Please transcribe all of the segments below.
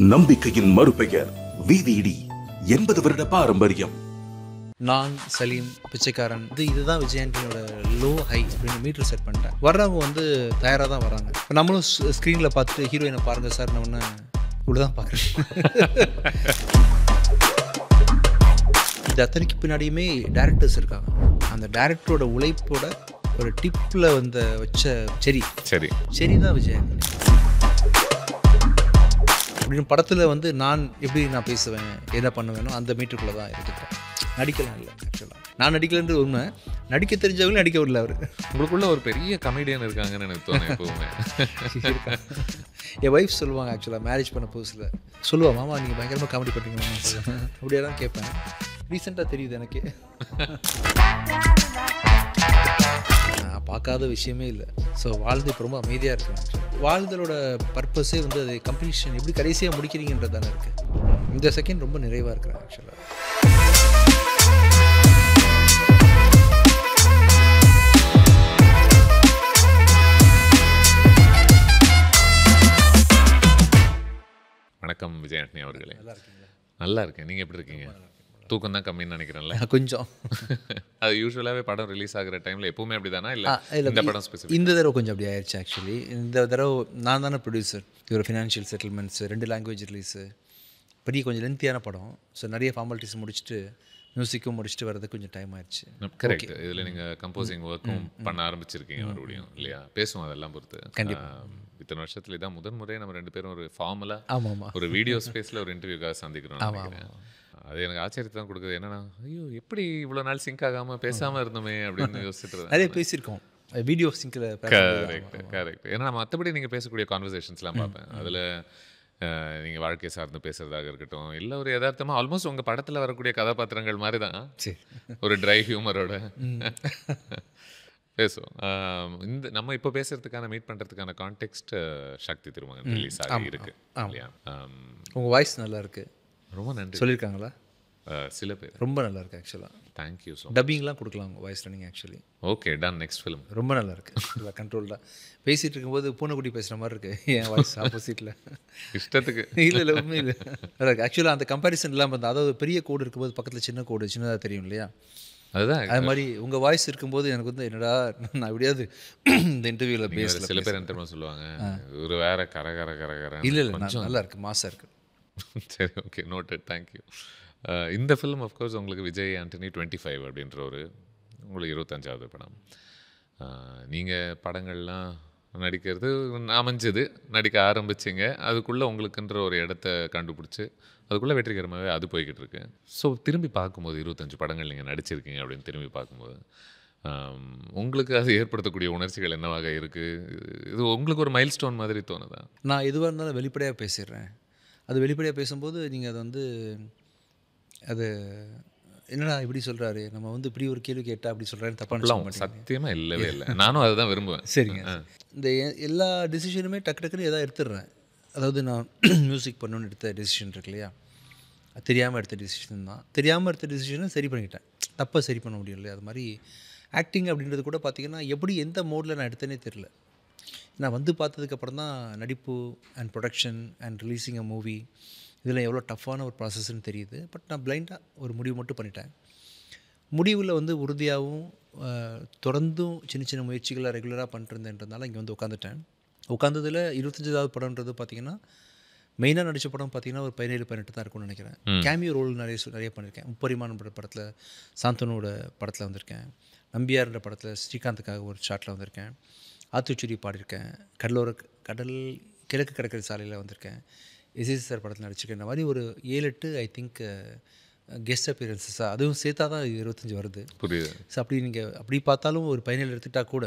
நம்பிக்கையின் மறுபெயர் VVD 80 வருட பாரம்பரியம். நான் சலீம் பிச்சைக்காரன் இதுதான் விஜய் ஆண்டனியோட லோ ஹை அப்படின்னு மீட்டர் செட் பண்ணிட்டேன். வர்றவங்க வந்து தயாராக தான் வராங்க. இப்போ நம்மளும் ஸ்க்ரீனில் பார்த்துட்டு ஹீரோயினை பாருங்கள் சார் நான் ஒன்று இவ்வளோதான் பார்க்குறேன். இது அத்தனைக்கு பின்னாடியுமே டேரக்டர்ஸ் இருக்காங்க. அந்த டேரக்டரோட உழைப்போட ஒரு டிப்பில் வந்து வச்ச செரி தான் விஜய் ஆண்டனி. அப்படின்னு படத்தில் வந்து நான் பேசுவேன் என்ன பண்ணுவேனோ அந்த மீட்டருக்குள்ளே தான் எடுத்துட்டேன். நடிக்கலாம் இல்லை ஆக்சுவலாக நான் நடிக்கலன்றது உண்மை. நடிக்க தெரிஞ்சவங்களும் நடிக்க விடல அவர். உங்களுக்குள்ள ஒரு பெரிய கமெடியன் இருக்காங்கன்னு எனக்கு தோணும் எப்பவுமே. என் ஒய்ஃப் சொல்லுவாங்க ஆக்சுவலாக மேரேஜ் பண்ண புதுசில் சொல்லுவாள், மாமா நீங்கள் பயங்கரமாக காமெடி பண்ணுறீங்க மாமா சொல்லுவேன். அப்படியே தான் கேட்பேன். ரீசெண்டாக தெரியுது எனக்கு. நான் பார்க்காத விஷயமே இல்லை. ஸோ வாழ்ந்து இப்போ ரொம்ப அமைதியாக இருக்கேன். வாழ்தலோட பர்பஸே வந்து அது கம்ப்ளீஷன் எப்படி கடைசியாக முடிக்கிறீங்கன்றது தானே இருக்குது. இந்த செகண்ட் ரொம்ப நிறைவாக இருக்கிறேன் ஆக்சுவலாக. வணக்கம் விஜய் ஆண்டனி அவர்களே. நல்லா இருக்கேன். நீங்கள் எப்படி இருக்கீங்க? தூக்கம் தான் கம்மின்னு நினைக்கிறேன்ல கொஞ்சம். அது யூஸ்வலாகவே படம் ரிலீஸ் ஆகிற டைமில் எப்பவுமே அப்படி தானா இல்லை இந்த படம் ஸ்பெசிஃபிக்? இந்த தடவை கொஞ்சம் அப்படி ஆயிடுச்சு ஆக்சுவலி. இந்த தடவை நான் தானே ப்ரொடியூசர். ஒரு ஃபினான்ஷியல் செட்டில்மெண்ட்ஸ், 2 லாங்குவேஜ் ரிலீஸு, பெரிய கொஞ்சம் லென்த்தியான படம். ஸோ நிறைய ஃபார்மாலிட்டிஸ் முடிச்சுட்டு மியூசிக்கும் முடிச்சுட்டு வரது கொஞ்சம் டைம் ஆயிடுச்சு. கரெக்ட். இதில் நீங்கள் கம்போசிங் ஒர்க்கும் பண்ண ஆரம்பிச்சிருக்கீங்க மறுபடியும் இல்லையா? பேசுவோம் அதெல்லாம் பொறுத்து. கண்டிப்பாக இத்தனை வருஷத்துல இதான் முதன் முறை நம்ம 2 பேரும் ஒரு ஃபார்மலாக ஆமாம் ஒரு வீடியோ ஸ்பேஸில் ஒரு இன்டர்வியூக்காக சந்திக்கிறோம். அது எனக்கு ஆச்சரியத்தை தான் கொடுக்குது. என்னன்னா ஐயோ எப்படி இவ்வளோ நாள் சிங்க் ஆகாமல் பேசாமல் இருந்தோமே அப்படின்னு யோசிச்சுட்டு நிறைய பேசியிருக்கோம் வீடியோ சிங்கில். கரெக்ட். ஏன்னா மற்றபடி நீங்கள் பேசக்கூடிய கான்வர்சேஷன்ஸ்லாம் பார்ப்பேன். அதில் நீங்கள் வாழ்க்கை சார்ந்து பேசுகிறதாக இருக்கட்டும், இல்லை ஒரு யதார்த்தமாக ஆல்மோஸ்ட் உங்கள் படத்தில் வரக்கூடிய கதாபாத்திரங்கள் மாதிரி தான் ஒரு ட்ரை ஹியூமரோட பேசுவோம். இந்த நம்ம இப்போ பேசுகிறதுக்கான மீட் பண்ணுறதுக்கான கான்டெக்ஸ்ட் சக்தி திருமகன் ரிலீஸ் ஆகி இருக்கு இல்லையா? உங்கள் வாய்ஸ் நல்லா இருக்குது. ரொம்ப நன்றி. சொல்லியிருக்காங்களா? சில பேர் ரொம்ப நல்லா இருக்குது ஆக்சுவலாக. Thank you so. டப்பிங்லாம் கொடுக்கலாம் உங்கள் வாய்ஸில் நீங்கள் actually. Okay done. Next film ரொம்ப நல்லா இருக்குது. இல்லை கண்ட்ரோல்டாக பேசிகிட்டு இருக்கும்போது பூனைக்குட்டி பேசுகிற மாதிரி இருக்குது என் வாய்ஸ் ஆப்போசிட்டில். இஷ்டத்துக்கு இல்லை உண்மை இல்லை. ஆக்சுவலாக அந்த கம்பேரிசன் இல்லாமல் இருந்தால், அதாவது பெரிய கோடு இருக்கும்போது பக்கத்தில் சின்ன கோடு சின்னதாக தெரியும் இல்லையா? அதுதான் அது மாதிரி உங்கள் வாய்ஸ் இருக்கும்போது எனக்கு வந்து என்னடா நான் எப்படியாவது இந்த இன்டர்வியூவில் பேசல. சில பேர் என்ன சொல்லுவாங்க, ஒரு வேற கர இல்லை நல்லா இருக்குது, மாசாக இருக்குது. சரி, ஓகே, நோட்டட். தேங்க்யூ. இந்த ஃபிலிம் ஆஃப்கோர்ஸ் உங்களுக்கு விஜய் ஆண்டனி 25 அப்படின்ற ஒரு உங்களுக்கு 25வது படம். நீங்கள் படங்கள்லாம் நடிக்கிறது அமைஞ்சது, நடிக்க ஆரம்பிச்சிங்க, அதுக்குள்ளே உங்களுக்குன்ற ஒரு இடத்த கண்டுபிடிச்சி அதுக்குள்ளே வெற்றிகரமாகவே அது போய்கிட்டு இருக்கு. ஸோ திரும்பி பார்க்கும்போது 25 படங்கள் நீங்கள் நடிச்சிருக்கீங்க அப்படின்னு திரும்பி பார்க்கும்போது உங்களுக்கு அது ஏற்படுத்தக்கூடிய உணர்ச்சிகள் என்னவாக இருக்குது? இது உங்களுக்கு ஒரு மைல் ஸ்டோன் மாதிரி தோணுதா? நான் எதுவாக இருந்தாலும் வெளிப்படையாக பேசிடுறேன். அது வெளிப்படையாக பேசும்போது நீங்கள் அதை வந்து அது என்னடா இப்படி சொல்கிறாரு, நம்ம வந்து இப்படி ஒரு கேள்வி கேட்டால் அப்படி சொல்கிறாரு தப்பாக சத்தியமாக இல்லவே இல்லை. நானும் அதை தான் விரும்புவேன். சரிங்க. இந்த எல்லா டிசிஷனுமே டக்குன்னு எதாவது எடுத்துடுறேன். அதாவது நான் மியூசிக் பண்ணணுன்னு எடுத்த டெசிஷன் இருக்கு இல்லையா, அது தெரியாமல் எடுத்த டெசிஷன் தான். தெரியாமல் எடுத்த டெசிஷனை சரி பண்ணிக்கிட்டேன். தப்பை சரி பண்ண முடியும் இல்லையா? அது மாதிரி ஆக்டிங் அப்படின்றது கூட பார்த்திங்கன்னா எப்படி எந்த மோடில் நான் எடுத்தேனே தெரில. நான் வந்து பார்த்ததுக்கப்புறம் தான் நடிப்பு and production and releasing a movie இதெல்லாம் எவ்வளோ டஃப்பான ஒரு ப்ராசஸ்ன்னு தெரியுது. பட் நான் பிளைண்டாக ஒரு முடிவு மட்டும் பண்ணிட்டேன். முடிவில் வந்து உறுதியாகவும் தொடர்ந்தும் சின்ன சின்ன முயற்சிகளை ரெகுலராக பண்ணிட்டுருந்தேன்றதுனால இங்கே வந்து உட்காந்துட்டேன். உட்காந்ததில் 25வது படம்ன்றது பார்த்திங்கன்னா மெயினாக நடித்த படம் பார்த்திங்கன்னா ஒரு 17-18 தான் இருக்கும்னு நினைக்கிறேன். கேமியோ ரோல் நிறைய பண்ணியிருக்கேன். முப்பரிமாணம் படத்தில் சாந்தனோட படத்தில் வந்திருக்கேன். நம்பியார்ன்ற படத்தில் ஸ்ரீகாந்துக்காக ஒரு ஷாட்டில் வந்திருக்கேன். ஆத்துச்சூரி பாடியிருக்கேன். கடல் கிழக்கு கடற்கரை சாலையில் வந்திருக்கேன். எஸ்எஸ் சார் படத்தில் நடிச்சிருக்கேன். இந்த மாதிரி ஒரு 7-8 ஐ திங்க் கெஸ்ட் அப்பியரன்ஸஸாக அதுவும் சேர்த்தா தான் 25 வருது. புரியுது. ஸோ அப்படி நீங்கள் அப்படி பார்த்தாலும் ஒரு 17 எடுத்துகிட்டா கூட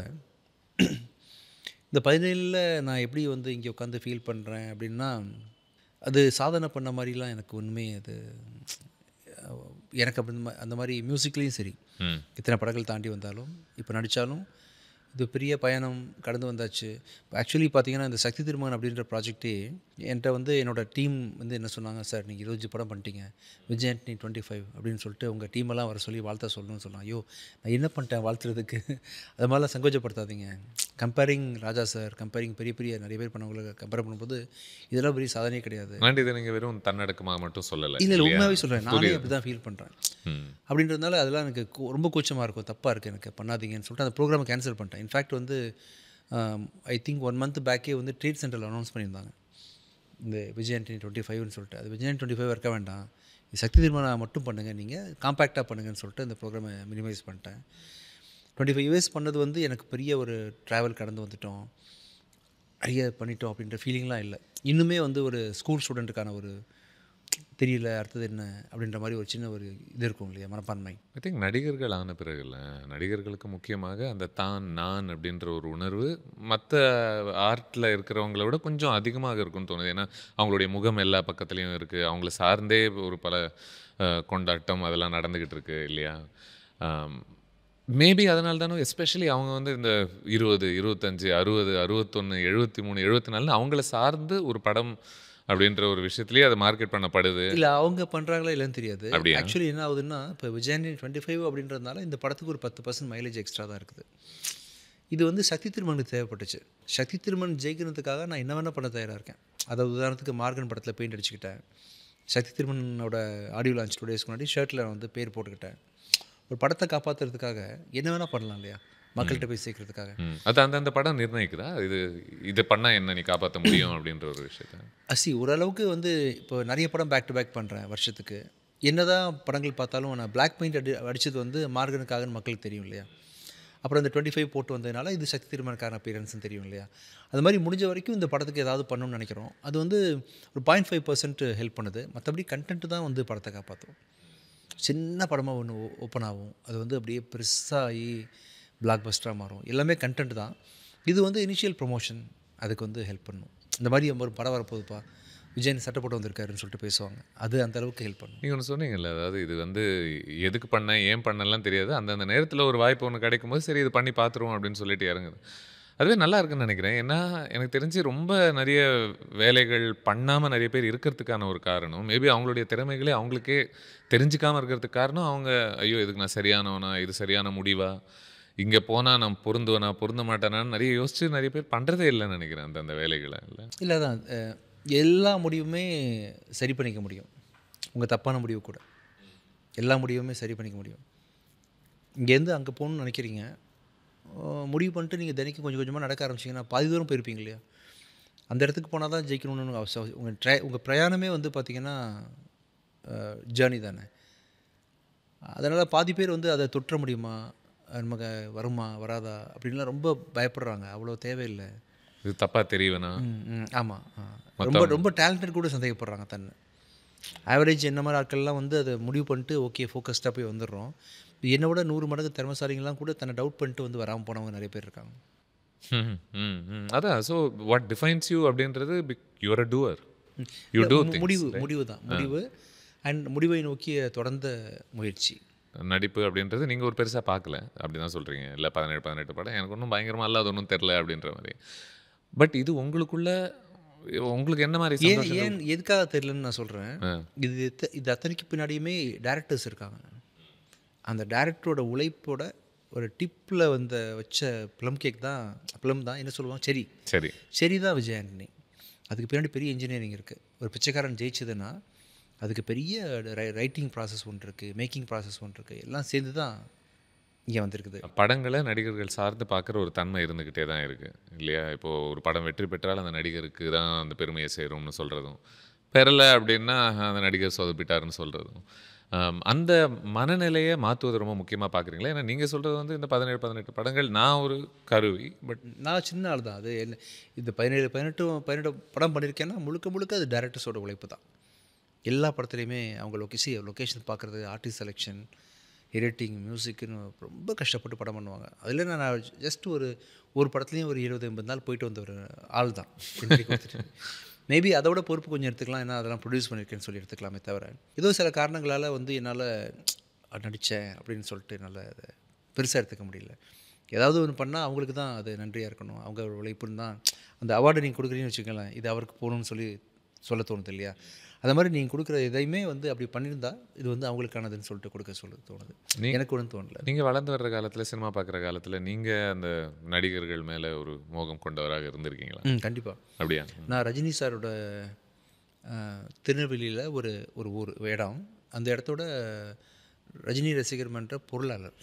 இந்த 17ல் நான் எப்படி வந்து இங்கே உட்காந்து ஃபீல் பண்ணுறேன் அப்படின்னா, அது சாதனை பண்ண மாதிரிலாம் எனக்கு ஒன்றுமே அது எனக்கு அப்படி அந்த மாதிரி மியூசிக்லேயும் சரி, இத்தனை படங்கள் தாண்டி வந்தாலும் இப்போ நடித்தாலும் இது பெரிய பயணம் கடந்து வந்தாச்சு. ஆக்சுவலி பார்த்தீங்கன்னா, இந்த சக்தி திருமகன் அப்படின்ற ப்ராஜெக்ட்டே என்கிட்ட வந்து என்னோட டீம் வந்து என்ன சொன்னாங்க, "சார் நீங்கள் 25 படம் பண்ணிட்டீங்க. விஜய் ஆண்டனி 25" அப்படின்னு சொல்லிட்டு உங்கள் டீமெல்லாம் வர சொல்லி வாழ்த்த சொல்லணும்னு சொன்னாங்க. ஐயோ! நான் என்ன பண்ணிட்டேன் வாழ்த்துறதுக்கு? அது மாதிரிலாம் சங்கோச்சப்படுத்தாதீங்க. கம்பேரிங் ராஜா சார், கம்பேரிங் பெரிய பெரிய நிறைய பேர் பண்ணவங்கள கம்பேர் பண்ணும்போது இதெல்லாம் பெரிய சாதனையே கிடையாது. அண்ட் இதை நீங்கள் வெறும் தன்னடக்கமாக மட்டும் சொல்லலை. இல்லை உண்மையாகவே சொல்கிறேன். நானே அப்படி தான் ஃபீல் பண்ணுறேன். அப்படின்றதுனால அதெல்லாம் எனக்கு ரொம்ப கூச்சமாக இருக்கும், தப்பாக இருக்குது எனக்கு, பண்ணாதீங்கன்னு சொல்லிட்டு அந்த ப்ரோக்ராமை கேன்சல் பண்ணிட்டேன். இன்ஃபேக்ட் வந்து ஐ திங்க் 1 மந்த் பேக்கே வந்து ட்ரேட் சென்டரில் அனௌன்ஸ் பண்ணியிருந்தாங்க, இந்த விஜய் ஆண்டனி 25ன்னு சொல்லிட்டு. அது விஜய் ஆண்டனி 25 இருக்க வேண்டாம், இது சக்தி திருமணம் மட்டும் பண்ணுங்கள், நீங்கள் காம்பேக்டாக பண்ணுங்கன்னு சொல்லிட்டு அந்த ப்ரோக்ராமை மினிமைஸ் பண்ணிட்டேன். 25 இயர்ஸ் பண்ணது வந்து எனக்கு பெரிய ஒரு ட்ராவல் கடந்து வந்துட்டோம், நிறைய பண்ணிட்டோம் அப்படின்ற ஃபீலிங்லாம் இல்லை. இன்னுமே வந்து ஒரு ஸ்கூல் ஸ்டூடெண்ட்டுக்கான ஒரு தெரியல அடுத்தது என்ன அப்படின்ற மாதிரி ஒரு சின்ன ஒரு இது இருக்கும் இல்லையா, மனப்பான்மை. ஐ திங்க் நடிகர்கள் ஆன பிறகு இல்லை, நடிகர்களுக்கு முக்கியமாக அந்த நான் அப்படின்ற ஒரு உணர்வு மற்ற ஆர்ட்டில் இருக்கிறவங்கள விட கொஞ்சம் அதிகமாக இருக்கும்னு தோணுது. ஏன்னா அவங்களுடைய முகம் எல்லா பக்கத்துலேயும் இருக்குது, அவங்கள சார்ந்தே ஒரு பல கொண்டாட்டம் அதெல்லாம் நடந்துக்கிட்டு இருக்கு இல்லையா. மேபி அதனால தானே எஸ்பெஷலி அவங்க வந்து இந்த 20, 25, 60, 61, 73, 74 அவங்கள சார்ந்து ஒரு படம் அப்படின்ற ஒரு விஷயத்துலேயே அது மார்க்கெட் பண்ணப்படுது. இல்லை அவங்க பண்ணுறாங்களா இல்லைன்னு தெரியாது. அப்படியா? ஆக்சுவலி என்ன ஆகுதுன்னா, இப்போ விஜயாண்டி 25 அப்படின்றதுனால இந்த படத்துக்கு ஒரு 10% மைலேஜ் எக்ஸ்ட்ரா தான் இருக்குது. இது வந்து சக்தி திருமனுக்கு தேவைப்பட்டுச்சு. சக்தி திருமன் ஜெயிக்கிறதுக்காக நான் என்ன வேணால் பண்ண தயாராக இருக்கேன். அதாவது உதாரணத்துக்கு மார்கன் படத்தில் பெயிண்ட் அடிச்சுக்கிட்டேன், சக்தி திருமனோட ஆடியோ லான்ச் 2 டேஸ்க்கு முன்னாடி ஷர்ட்டில் வந்து பேர் போட்டுக்கிட்டேன். ஒரு படத்தை காப்பாற்றுறதுக்காக என்ன வேணால் பண்ணலாம் இல்லையா, மக்கள்கிட்ட போய் சேர்க்கறதுக்காக. அது அந்த படம் நிர்ணயிக்குதா இது பண்ணால் என்ன நீ காப்பாற்ற முடியும் அப்படின்ற ஒரு விஷயத்த? ஓரளவுக்கு வந்து இப்போ நிறைய படம் பேக் டு பேக் பண்ணுறேன் வருஷத்துக்கு. என்னதான் படங்கள் பார்த்தாலும் நான் பிளாக் பெயிண்ட் அடித்தது வந்து மார்கனுக்காகன்னு மக்களுக்கு தெரியும் இல்லையா. அப்புறம் இந்த 25 போட்டு வந்ததுனால இது சக்தி திருமணக்கான அப்பியரன்ஸ்னு தெரியும் இல்லையா. அது மாதிரி முடிஞ்ச வரைக்கும் இந்த படத்துக்கு ஏதாவது பண்ணணும்னு நினைக்கிறோம். அது வந்து ஒரு 0.5% ஹெல்ப் பண்ணுது. மற்றபடி கண்டென்ட்டு தான் வந்து படத்தை காப்பாற்றும். சின்ன படமாக ஒன்று ஓப்பன் ஆகும், அது வந்து அப்படியே பெருசாகி பிளாக் பஸ்டராக மாறும். எல்லாமே கண்டென்ட் தான். இது வந்து இனிஷியல் ப்ரொமோஷன், அதுக்கு வந்து ஹெல்ப் பண்ணும். இந்த மாதிரி ஒரு படம் வரப்போகுதுப்பா, விஜயன் சட்டை போட்டு வந்திருக்காருன்னு சொல்லிட்டு பேசுவாங்க, அது அந்த அளவுக்கு ஹெல்ப் பண்ணும். நீங்கள் ஒன்று சொன்னீங்கல்ல, அதாவது இது வந்து எதுக்கு பண்ணேன் ஏன் பண்ணலாம் தெரியாது, அந்தந்த நேரத்தில் ஒரு வாய்ப்பு ஒன்று கிடைக்கும் போது சரி இது பண்ணி பார்த்துருவோம் அப்படின்னு சொல்லிட்டு இறங்குது. அதுவே நல்லா இருக்குன்னு நினைக்கிறேன். ஏன்னா எனக்கு தெரிஞ்சு ரொம்ப நிறைய வேலைகள் பண்ணாமல் நிறைய பேர் இருக்கிறதுக்கான ஒரு காரணம் மேபி அவங்களுடைய திறமைகளே அவங்களுக்கே தெரிஞ்சுக்காமல் இருக்கிறதுக்கு காரணம் அவங்க ஐயோ இதுக்கு நான் சரியானவனா, இது சரியான முடிவா, இங்கே போனால் நான் பொருந்துவனா பொருந்த மாட்டேனான்னு நிறைய யோசிச்சு நிறைய பேர் பண்ணுறதே இல்லைன்னு நினைக்கிறேன் அந்த வேலைகளை. இல்லை தான் எல்லா முடிவுமே சரி பண்ணிக்க முடியும். உங்கள் தப்பான முடிவு கூட எல்லா முடிவுமே சரி பண்ணிக்க முடியும். இங்கேருந்து அங்கே போகணுன்னு நினைக்கிறீங்க, முடிவு பண்ணிட்டு நீங்கள் தினைக்கும் கொஞ்சம் கொஞ்சமாக நடக்க ஆரம்பிச்சிங்கன்னா பாதி தூரம் போயிருப்பீங்க இல்லையா. அந்த இடத்துக்கு போனால் தான் ஜெயிக்கணும்னு அவசியம். உங்கள் பிரயாணமே வந்து பார்த்திங்கன்னா ஜேர்னி தானே. அதனால் பாதி பேர் வந்து அதை தொற்ற முடியுமா, நமக்கு வருமா வராதா அப்படின்லாம் ரொம்ப பயப்படுறாங்க. அவ்வளோ தேவையில்லை. இது தப்பாக தெரியவேணா. ஆமாம், ரொம்ப ரொம்ப டேலண்டட் கூட சந்தேகப்படுறாங்க தன்னை. ஆவரேஜ் என்ன மாதிரி ஆட்கள்லாம் வந்து அதை முடிவு பண்ணிட்டு ஓகே ஃபோக்கஸ்டாக போய் வந்துடுறோம். என்னை விட 100 மடங்கு திறமைசாலிங்கெலாம் கூட தன்னை டவுட் பண்ணிட்டு வந்து வராமல் போனவங்க நிறைய பேர் இருக்காங்க. அதான் ஸோ வாட் டிஃபைன்ஸ் யூ அப்படின்றது you're a doer. You do முடிவு தான் முடிவு அண்ட் முடிவை நோக்கிய தொடர்ந்த முயற்சி. நடிப்பு அப்படின்றது நீங்கள் ஒரு பெருசாக பார்க்கல அப்படி தான் சொல்கிறீங்க. இல்லை 17 படம் எனக்கு ஒன்றும் பயங்கரமாக இல்லாத ஒன்றும் தெரில அப்படின்ற மாதிரி. பட் இது உங்களுக்குள்ள உங்களுக்கு என்ன மாதிரி ஏன் எதுக்காக தெரியலன்னு நான் சொல்கிறேன். இது அத்தனைக்கு பின்னாடியுமே டேரக்டர்ஸ் இருக்காங்க. அந்த டேரக்டரோட உழைப்போட ஒரு டிப்பில் வச்ச ப்ளம் கேக் தான், ப்ளம் தான் என்ன சொல்லுவாங்க, செரி தான் விஜய் ஆண்டனி. அதுக்கு பின்னாடி பெரிய இன்ஜினியரிங் இருக்குது. ஒரு பிச்சைக்காரன் ஜெயிச்சதுன்னா அதுக்கு பெரிய ரைட்டிங் ப்ராசஸ் ஒன்று இருக்குது, மேக்கிங் ப்ராசஸ் ஒன்று இருக்குது, எல்லாம் சேர்ந்து தான் இங்கே வந்திருக்குது. படங்களை நடிகர்கள் சார்ந்து பார்க்குற ஒரு தன்மை இருந்துக்கிட்டே தான் இருக்குது இல்லையா. இப்போது ஒரு படம் வெற்றி பெற்றால் அந்த நடிகருக்கு தான் அந்த பெருமையை சேரும்னு சொல்கிறதும், பெறலை அப்படின்னா அந்த நடிகர் சொதப்பிட்டாருன்னு சொல்கிறதும், அந்த மனநிலையை மாற்றுவது ரொம்ப முக்கியமாக பார்க்குறீங்களா? ஏன்னா நீங்கள் சொல்கிறது வந்து இந்த 17 படங்கள் நான் ஒரு கருவி, பட் நான் சின்ன ஆள் தான். அது என்ன இந்த 17 படம் பண்ணியிருக்கேன்னா முழுக்க அது டேரக்டர்ஸோட உழைப்பு தான். எல்லா படத்துலையுமே அவங்க லொக்கேஷன் பார்க்குறது, ஆர்டிஸ்ட் செலெக்ஷன், எடிட்டிங், மியூசிக்குன்னு ரொம்ப கஷ்டப்பட்டு படம் பண்ணுவாங்க. அதில் நான் ஜஸ்ட் ஒரு படத்துலேயும் ஒரு 20-80 நாள் போயிட்டு வந்த ஒரு ஆள் தான். மேபி அதோட பொறுப்பு கொஞ்சம் எடுத்துக்கலாம், ஏன்னா அதெல்லாம் ப்ரொடியூஸ் பண்ணியிருக்கேன்னு சொல்லி எடுத்துக்கலாமே தவிர, ஏதோ சில காரணங்களால் என்னால் நடித்தேன் அப்படின்னு சொல்லிட்டு என்னால் அதை பெருசாக எடுத்துக்க முடியல. ஏதாவது ஒன்று பண்ணால் அவங்களுக்கு தான் அது நன்றியாக இருக்கணும், அவங்க உழைப்புன்னு தான். அந்த அவார்டை நீங்கள் கொடுக்குறீங்கன்னு வச்சுக்கோங்களேன், இது அவருக்கு போகணும்னு சொல்ல தோணுது இல்லையா? அது மாதிரி நீங்கள் கொடுக்குற எதையுமே வந்து அப்படி பண்ணியிருந்தா இது வந்து அவங்களுக்கானதுன்னு சொல்லிட்டு கொடுக்க தோணுது. எனக்கு ஒன்றும் தோணல. நீங்கள் வளர்ந்து வர்ற காலத்தில், சினிமா பார்க்குற காலத்தில் நீங்கள் அந்த நடிகர்கள் மேலே ஒரு மோகம் கொண்டவராக இருந்திருக்கீங்களா? கண்டிப்பாக. அப்படியா? நான் ரஜினி சாரோட திருநெல்வேலியில் ஒரு ஊர் இடம், அந்த இடத்தோட ரஜினி ரசிகர் மன்ற பொருளாளர்.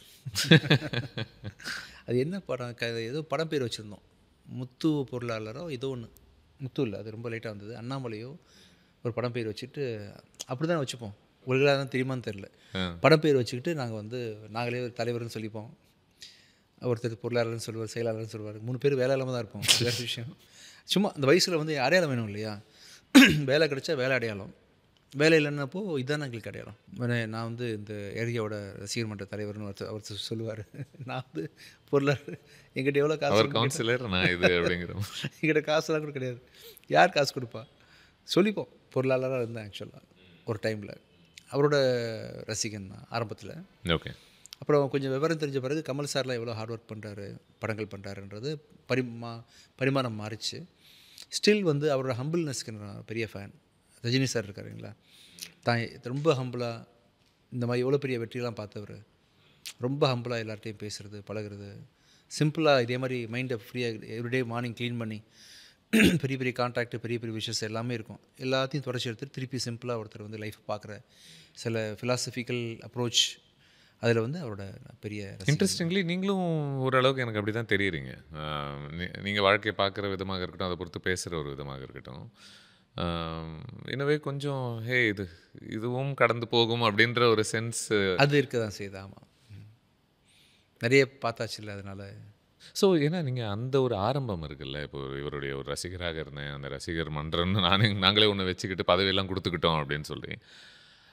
அது என்ன படம், ஏதோ படம் பேர் வச்சுருந்தோம், முத்து பொருளாளரோ ஏதோ ஒன்று. முத்து இல்லை, அது ரொம்ப லேட்டாக வந்தது. அண்ணாமலையோ ஒரு படம் பேர் வச்சுட்டு அப்படி தான் வச்சுப்போம். உங்களுக்காக தான் தெரியுமான்னு தெரில. படம் பேர் வச்சுக்கிட்டு நாங்கள் வந்து நாங்களே ஒரு தலைவர்னு சொல்லிப்போம். ஒருத்தர் பொருளாளர்னு சொல்லுவார், செயலாளர்னு சொல்லுவார். 3 பேர் வேலை இல்லாமல் தான் இருப்போம். வேறு விஷயம். சும்மா அந்த வயசில் வந்து அடையாளம் வேணும் இல்லையா? வேலை கிடைச்சா வேலை அடையாளம், வேலை இல்லைன்னப்போ இதுதான் எங்களுக்கு அடையாளம். நான் வந்து இந்த ஏரியாவோட ரசிகர் மன்ற தலைவர்னு அவர் சொல்லுவார். நான் வந்து பொருளாளர், எங்கிட்ட எவ்வளோ காசு, அவர் கவுன்சிலர், நான் இது அப்படிங்கிற எங்கிட்ட காசுலாம் கூட கிடையாது. யார் காசு கொடுப்பா? சொல்லிப்போம். பொருளாளராக இருந்தேன் ஆக்சுவலாக ஒரு டைமில். அவரோட ரசிகன் தான் ஆரம்பத்தில். ஓகே. அப்புறம் கொஞ்சம் விவரம் தெரிஞ்ச பிறகு கமல் சார்லாம் எவ்வளோ ஹார்ட் ஒர்க் பண்ணுறாரு, படங்கள் பண்ணுறாருன்றது பரிமாணம் மாறிச்சு. ஸ்டில் வந்து அவரோட ஹம்பிள்னஸ்க்கு நான் பெரிய ஃபேன். ரஜினி சார் இருக்காருங்களா, தான் ரொம்ப ஹம்பிளாக இந்த மாதிரி எவ்வளோ பெரிய வெற்றியெல்லாம் பார்த்தவர். ரொம்ப ஹம்பிளாக எல்லார்ட்டையும் பேசுகிறது, பழகிறது, சிம்பிளாக இதே மாதிரி மைண்டை ஃப்ரீயாக எவ்ரிடே மார்னிங் க்ளீன் பண்ணி பெரிய பெரிய கான்டாக்ட், பெரிய பெரிய விஷஸ் எல்லாமே இருக்கும். எல்லாத்தையும் தொடச்சி எடுத்துட்டு திருப்பி சிம்பிளாக ஒருத்தர் வந்து லைஃப் பார்க்குற சில ஃபிலாசபிக்கல் அப்ரோச், அதில் வந்து அவரோட பெரிய இன்ட்ரெஸ்டிங்லி நீங்களும் ஓரளவுக்கு எனக்கு அப்படி தான் தெரியுறீங்க. நீங்கள் வாழ்க்கையை பார்க்குற விதமாக இருக்கட்டும், அதை பொறுத்து பேசுகிற ஒரு விதமாக இருக்கட்டும், எனவே கொஞ்சம் இதுவும் கடந்து போகும் அப்படின்ற ஒரு சென்ஸ் அது இருக்க தான் செய்யுது. ஆமாம், நிறைய பார்த்தாச்சு இல்லை, அதனால். ஸோ ஏன்னா நீங்கள் அந்த ஒரு ஆரம்பம் இருக்குல்ல, இப்போ இவருடைய ஒரு ரசிகராக இருந்தேன், அந்த ரசிகர் மன்றம்னு நாங்களே ஒன்று வச்சுக்கிட்டு பதவியெல்லாம் கொடுத்துக்கிட்டோம் அப்படின்னு சொல்லி,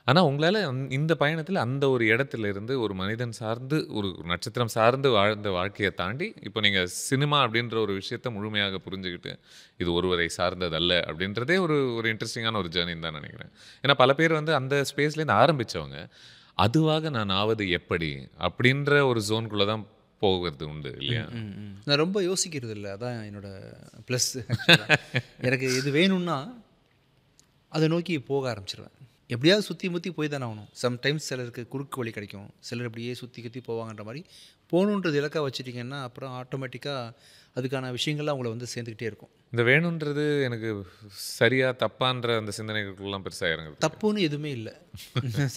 ஆனால் உங்களால் இந்த பயணத்தில் அந்த ஒரு இடத்துல இருந்து ஒரு மனிதன் சார்ந்து, ஒரு நட்சத்திரம் சார்ந்து வாழ்ந்த வாழ்க்கையை தாண்டி இப்போ நீங்கள் சினிமா அப்படின்ற ஒரு விஷயத்தை முழுமையாக புரிஞ்சுக்கிட்டு இது ஒருவரை சார்ந்ததல்ல அப்படின்றதே ஒரு இன்ட்ரெஸ்டிங்கான ஒரு ஜேர்னின்னு தான் நினைக்கிறேன். ஏன்னா பல பேர் வந்து அந்த ஸ்பேஸ்லேருந்து ஆரம்பித்தவங்க அதுவாக நான் ஆவது எப்படி அப்படின்ற ஒரு ஜோனுக்குள்ளே தான் போகிறது உண்டு இல்லையா? நான் ரொம்ப யோசிக்கிறது இல்லை, அதான் என்னோட ப்ளஸ். எனக்கு எது வேணும்னா அதை நோக்கி போக ஆரம்பிச்சிருவேன். எப்படியாவது சுற்றி முற்றி போய் தானே ஆகணும். சம்டைம்ஸ் சிலருக்கு குறுக்கு வழி கிடைக்கும், சிலர் இப்படியே சுற்றி போவாங்கன்ற மாதிரி போகணுன்றது இலக்காக வச்சுட்டிங்கன்னா அப்புறம் ஆட்டோமேட்டிக்காக அதுக்கான விஷயங்கள்லாம் அவங்கள வந்து சேர்ந்துக்கிட்டே இருக்கும். இந்த வேணுன்றது எனக்கு சரியா தப்பான்ற அந்த சிந்தனைகளுக்கெல்லாம் பெருசாக இறங்குது. தப்புன்னு எதுவுமே இல்லை,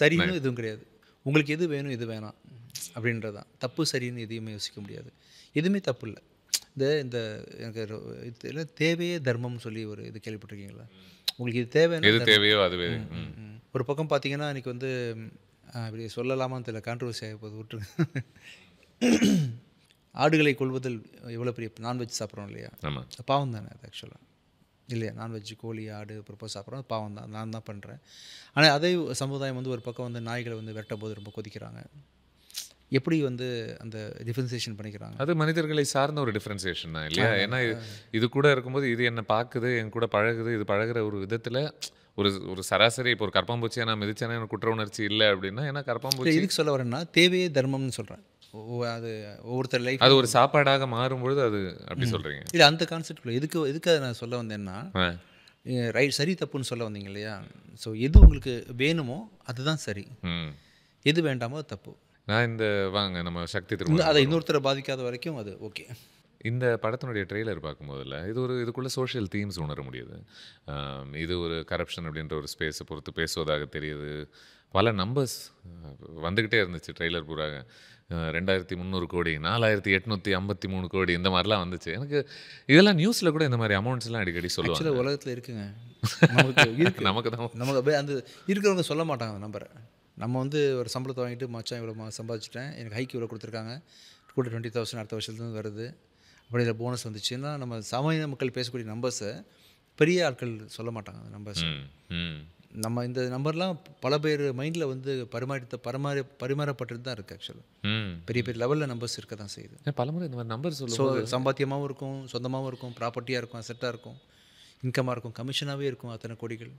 சரின்னு எதுவும் கிடையாது. உங்களுக்கு எது வேணும் எது வேணாம் அப்படின்றது தான். தப்பு சரின்னு எதையுமே யோசிக்க முடியாது, எதுவுமே தப்பு இல்லை. இந்த எனக்கு இதில் தேவையே தர்மம்னு சொல்லி ஒரு இது கேள்விப்பட்டிருக்கீங்களா? உங்களுக்கு இது தேவைன்னா எது தேவையோ அதுவே. ஒரு பக்கம் பார்த்தீங்கன்னா இன்றைக்கி வந்து இப்படி சொல்லலாமான்னு தெரியல, கான்ட்ரவர்சி ஆகி போது, விட்டுருங்க. ஆடுகளை கொள்வதில் எவ்வளோ பெரிய நான்வெஜ் சாப்பிட்றோம் இல்லையா, பாவம் தானே அது ஆக்சுவலாக இல்லையா? நான்வெஜ், கோழி, ஆடு ப்ரொப்போஸ் சாப்பிட்றோம், பாவம் தான், நான் தான் பண்ணுறேன். ஆனால் அதே சமுதாயம் வந்து ஒரு பக்கம் வந்து நாய்களை வந்து வெட்டும் போது ரொம்ப கொதிக்கிறாங்க. எப்படி வந்து அந்த டிஃப்ரென்சியேஷன் பண்ணிக்கிறாங்க? அது மனிதர்களை சார்ந்த ஒரு டிஃப்ரென்சியேஷன் தான் இல்லையா? ஏன்னா இது கூட இருக்கும்போது இது என்ன பார்க்குது, என் கூட பழகுது, இது பழகுற ஒரு விதத்தில் ஒரு சராசரி இப்போ ஒரு கரப்பாம்பூச்சியை நான் மிதிச்சேன்னா எனக்கு குற்ற உணர்ச்சி இல்லை அப்படின்னா, ஏன்னா கரப்பாம்பூச்சி இதுக்கு சொல்ல வரேன்னா தேவையே தர்மம்னு சொல்கிறேன். அது ஒவ்வொருத்தர் லைஃப் அது ஒரு சாப்பாடாக மாறும்பொழுது அது அப்படி சொல்கிறீங்க இல்லை? அந்த கான்செப்ட் எதுக்கு நான் சொல்ல வந்தேன்னா, ரைட் சரி தப்புன்னு சொல்ல வந்தீங்க இல்லையா? ஸோ எது உங்களுக்கு வேணுமோ அதுதான் சரி, எது வேண்டாமோ அது தப்பு. நான் இந்த வாங்க நம்ம சக்தி திரும்ப அதை இன்னொருத்தரை பாதிக்காத வரைக்கும் அது ஓகே. இந்த படத்தினுடைய ட்ரெய்லர் பார்க்கும்போதில்ல இதுக்குள்ளே சோஷியல் தீம்ஸ் உணர முடியுது. இது ஒரு கரப்ஷன் அப்படின்ற ஒரு ஸ்பேஸை பொறுத்து பேசுவதாக தெரியுது. பல நம்பர்ஸ் வந்துக்கிட்டே இருந்துச்சு ட்ரெய்லர் பூராக. 2300 கோடி, 4853 கோடி, இந்த மாதிரிலாம் வந்துச்சு. எனக்கு இதெல்லாம் நியூஸில் கூட இந்த மாதிரி அமௌண்ட்ஸ்லாம் அடிக்கடி சொல்லுவாங்க. உலகத்தில் இருக்குங்க, நமக்கு தான் நமக்கு அந்த இருக்கிறவங்க சொல்ல மாட்டாங்க அந்த நம்பரை. நம்ம வந்து ஒரு சம்பளத்தை வாங்கிட்டு மச்சான் இவ்வளோ சம்பாதிச்சிட்டேன், எனக்கு ஹைக் இவ்வளோ கொடுத்துருக்காங்க, கூட 20,000 அடுத்த வருஷத்துலேருந்து வருது, அப்படி இதில் போனஸ் வந்துச்சுன்னா நம்ம சாமானிய மக்கள் பேசக்கூடிய நம்பர்ஸை பெரிய ஆட்கள் சொல்ல மாட்டாங்க. அந்த நம்பர்ஸ் நம்ம இந்த நம்பர்லாம் பல பேர் மைண்டில் வந்து பரிமாறப்பட்டு தான் இருக்குது. ஆக்சுவலாக பெரிய பெரிய லெவலில் நம்பர்ஸ் இருக்க தான் செய்யுது. பலமுறை இந்த மாதிரி நம்பர் சொல்லுவோம். சம்பாத்தியமாகவும் இருக்கும், சொந்தமாகவும் இருக்கும், ப்ராப்பர்ட்டியாக இருக்கும், அசெட்டாக இருக்கும், இன்கமாக இருக்கும், கமிஷனாகவே இருக்கும், அத்தனை கோடிகள்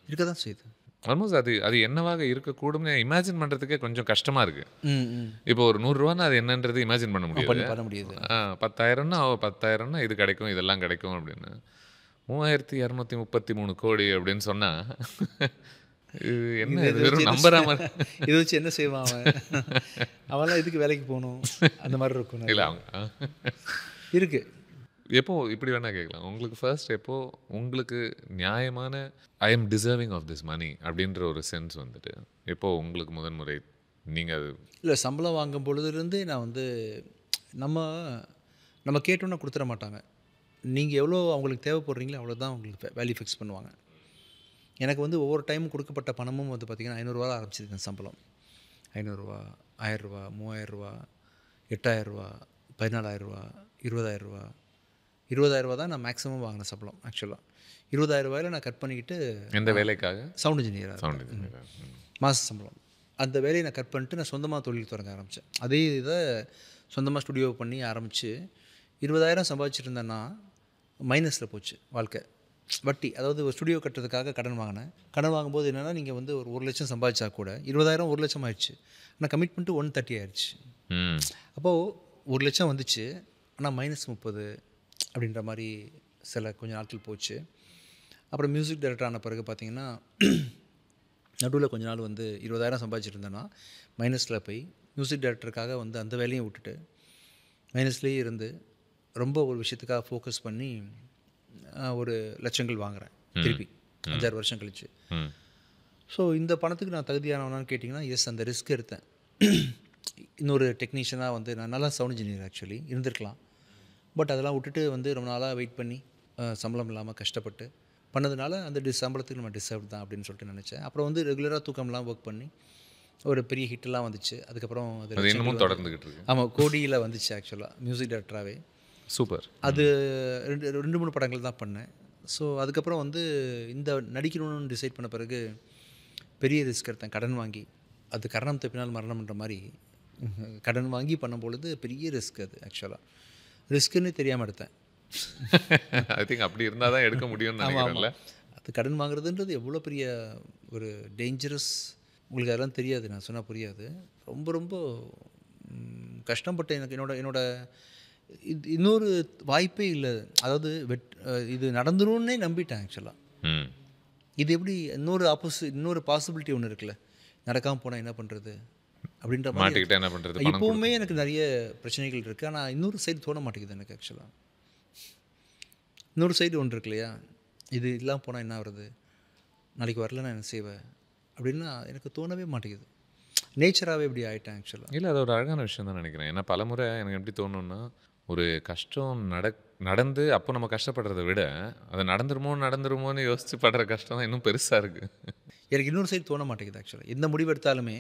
இருக்க தான் செய்யுது. ஆல்மோஸ்ட் அது அது என்னவாக இருக்கக்கூடும்னு இமேஜின் பண்ணுறதுக்கே கொஞ்சம் கஷ்டமாக இருக்குது. ம் ம் இப்போ ஒரு 100 அது என்னன்றது இமேஜின் பண்ண முடியாது. பண்ண முடியுது. 10,000னா 10,000னா இது கிடைக்கும், இதெல்லாம் கிடைக்கும் அப்படின்னு. 3233 கோடி அப்படின்னு சொன்னா இது என்ன இது வெறும் நம்பரா மாதிரி. இதை வச்சு என்ன செய்வான் அவன்? அவன்லாம் இதுக்கு வேலைக்கு போகணும் அந்த மாதிரி இருக்கும். இல்லை அவங்க இருக்கு. எப்போ இப்படி வேணா கேட்கலாம். உங்களுக்கு ஃபர்ஸ்ட் எப்போ உங்களுக்கு நியாயமான I am deserving of this money அப்படின்ற ஒரு சென்ஸ் வந்துட்டு எப்போ உங்களுக்கு முதன்முறை நீங்கள் அது இல்லை, சம்பளம் வாங்கும் பொழுதுலேருந்தே நான் வந்து நம்ம கேட்டோன்னா கொடுத்துட மாட்டாங்க. நீங்கள் எவ்வளோ அவங்களுக்கு தேவைப்படுறீங்களோ அவ்வளோதான் அவங்களுக்கு வேல்யூ ஃபிக்ஸ் பண்ணுவாங்க. எனக்கு வந்து ஒவ்வொரு டைமும் கொடுக்கப்பட்ட பணமும் வந்து பார்த்திங்கன்னா 500 ஆரம்பிச்சிருக்கேன் சம்பளம். 500, 1000, 3000, 8000, 14000, 20000. 20000 தான் நான் மேக்ஸிமம் வாங்கின சம்பளம். ஆக்சுவலாக 20000 நான் கட் பண்ணிக்கிட்டு எந்த வேலைக்காக சவுண்ட் இன்ஜினியராக சவுண்ட் இன்ஜினியர் மாத சம்பளம். அந்த வேலையை நான் கட் பண்ணிட்டு நான் சொந்தமாக தொழில் தொடங்க ஆரம்பித்தேன். அதே இதை சொந்தமாக ஸ்டுடியோ பண்ணி ஆரம்பித்து 20000 சம்பாதிச்சிட்டு இருந்தேன்னா மைனஸில் போச்சு வாழ்க்கை. வட்டி, அதாவது ஒரு ஸ்டுடியோ கட்டுறதுக்காக கடன் வாங்கினேன். கடன் வாங்கும்போது என்னென்னா நீங்கள் வந்து ஒரு 1 லட்சம் சம்பாதிச்சா கூட 20000 1 லட்சம் ஆயிடுச்சு. ஆனால் கமிட்மெண்ட்டு 130 ஆயிடுச்சு. அப்போது 1 லட்சம் வந்துச்சு, ஆனால் -30 அப்படின்ற மாதிரி சில கொஞ்சம் நாட்கள் போச்சு. அப்புறம் மியூசிக் டைரக்டர் ஆன பிறகு பார்த்திங்கன்னா நடுவில் கொஞ்ச நாள் வந்து 20000 சம்பாதிச்சிட்டு இருந்தேன்னா மைனஸில் போய் மியூசிக் டைரக்டருக்காக வந்து அந்த வேலையும் விட்டுட்டு மைனஸ்லேயே இருந்து ரொம்ப ஒரு விஷயத்துக்காக ஃபோக்கஸ் பண்ணி ஒரு லட்சங்கள் வாங்குகிறேன் திருப்பி 5-6 வருஷம் கழிச்சு. ஸோ இந்த பணத்துக்கு நான் தகுதியானவனான்னு கேட்டிங்கன்னா எஸ், அந்த ரிஸ்க் எடுத்தேன். இன்னொரு டெக்னீஷியனாக வந்து நான் நல்லா சவுண்ட் இன்ஜினியர் ஆக்சுவலி இருந்திருக்கலாம். பட் அதெல்லாம் விட்டுட்டு வந்து ரொம்ப நாளாக வெயிட் பண்ணி சம்பளம் இல்லாமல் கஷ்டப்பட்டு பண்ணதுனால அந்த சம்பளத்துக்கு நம்ம டிசர்வ் தான் அப்படின்னு சொல்லிட்டு நினச்சேன். அப்புறம் வந்து ரெகுலராக தூக்கம்லாம் ஒர்க் பண்ணி ஒரு பெரிய ஹிட்டெல்லாம் வந்துச்சு. அதுக்கப்புறம் அது இன்னமும் தொடர்ந்துக்கிட்டு இருக்கு. ஆமாம், கோடியில் வந்துச்சு ஆக்சுவலாக மியூசிக் டைரக்டராகவே. சூப்பர். அது 2-3 படங்கள் தான் பண்ணேன். ஸோ அதுக்கப்புறம் வந்து இந்த நடிக்கணும்னு டிசைட் பண்ண பிறகு பெரிய ரிஸ்க் எடுத்தேன். கடன் வாங்கி, அது கரணம் தப்பினால் மரணம்ன்ற மாதிரி கடன் வாங்கி பண்ணும்பொழுது பெரிய ரிஸ்க். அது ஆக்சுவலாக ரிஸ்க்குன்னு தெரியாமல் எடுத்தேன். ஐ திங்க் அப்படி இருந்தால் தான் எடுக்க முடியும்னு நினைக்கிறேன்ல. அது கடன் வாங்குறதுன்றது எவ்வளோ பெரிய ஒரு டேஞ்சரஸ், உங்களுக்கு அதெல்லாம் தெரியாது, நான் சொன்னால் புரியாது. ரொம்ப ரொம்ப கஷ்டப்பட்டு எனக்கு என்னோட இன்னொரு வாய்ப்பே இல்லை. அதாவது இது நடந்துரும்னே நம்பிட்டேன் ஆக்சுவலாக. இது எப்படி இன்னொரு பாசிபிலிட்டி ஒன்று இருக்குல்ல, நடக்காமல் போனால் என்ன பண்ணுறது அப்படின்ற மாதிரி என்ன பண்ணுறது. இப்போவுமே எனக்கு நிறைய பிரச்சனைகள் இருக்குது. ஆனால் இன்னொரு சைடு தோண மாட்டேங்குது எனக்கு ஆக்சுவலாக. இன்னொரு சைடு ஒன்று இருக்கு இல்லையா, இது இல்லாமல் போனால் என்ன வருது, நாளைக்கு வரலன்னா என்ன செய்வேன் அப்படின்னா எனக்கு தோணவே மாட்டேங்குது. நேச்சராகவே இப்படி ஆகிட்டேன் ஆக்சுவலாக. இல்லை, அது ஒரு அழகான விஷயம் தான் நினைக்கிறேன். ஏன்னா பலமுறை எனக்கு எப்படி தோணுன்னா, ஒரு கஷ்டம் நடந்து அப்போ நம்ம கஷ்டப்படுறத விட அது நடந்துருமோன்னு யோசித்து படுற கஷ்டம் தான் இன்னும் பெருசாக இருக்குது. எனக்கு இன்னொரு சைடு தோண மாட்டேங்குது ஆக்சுவலாக. எந்த முடிவு எடுத்தாலுமே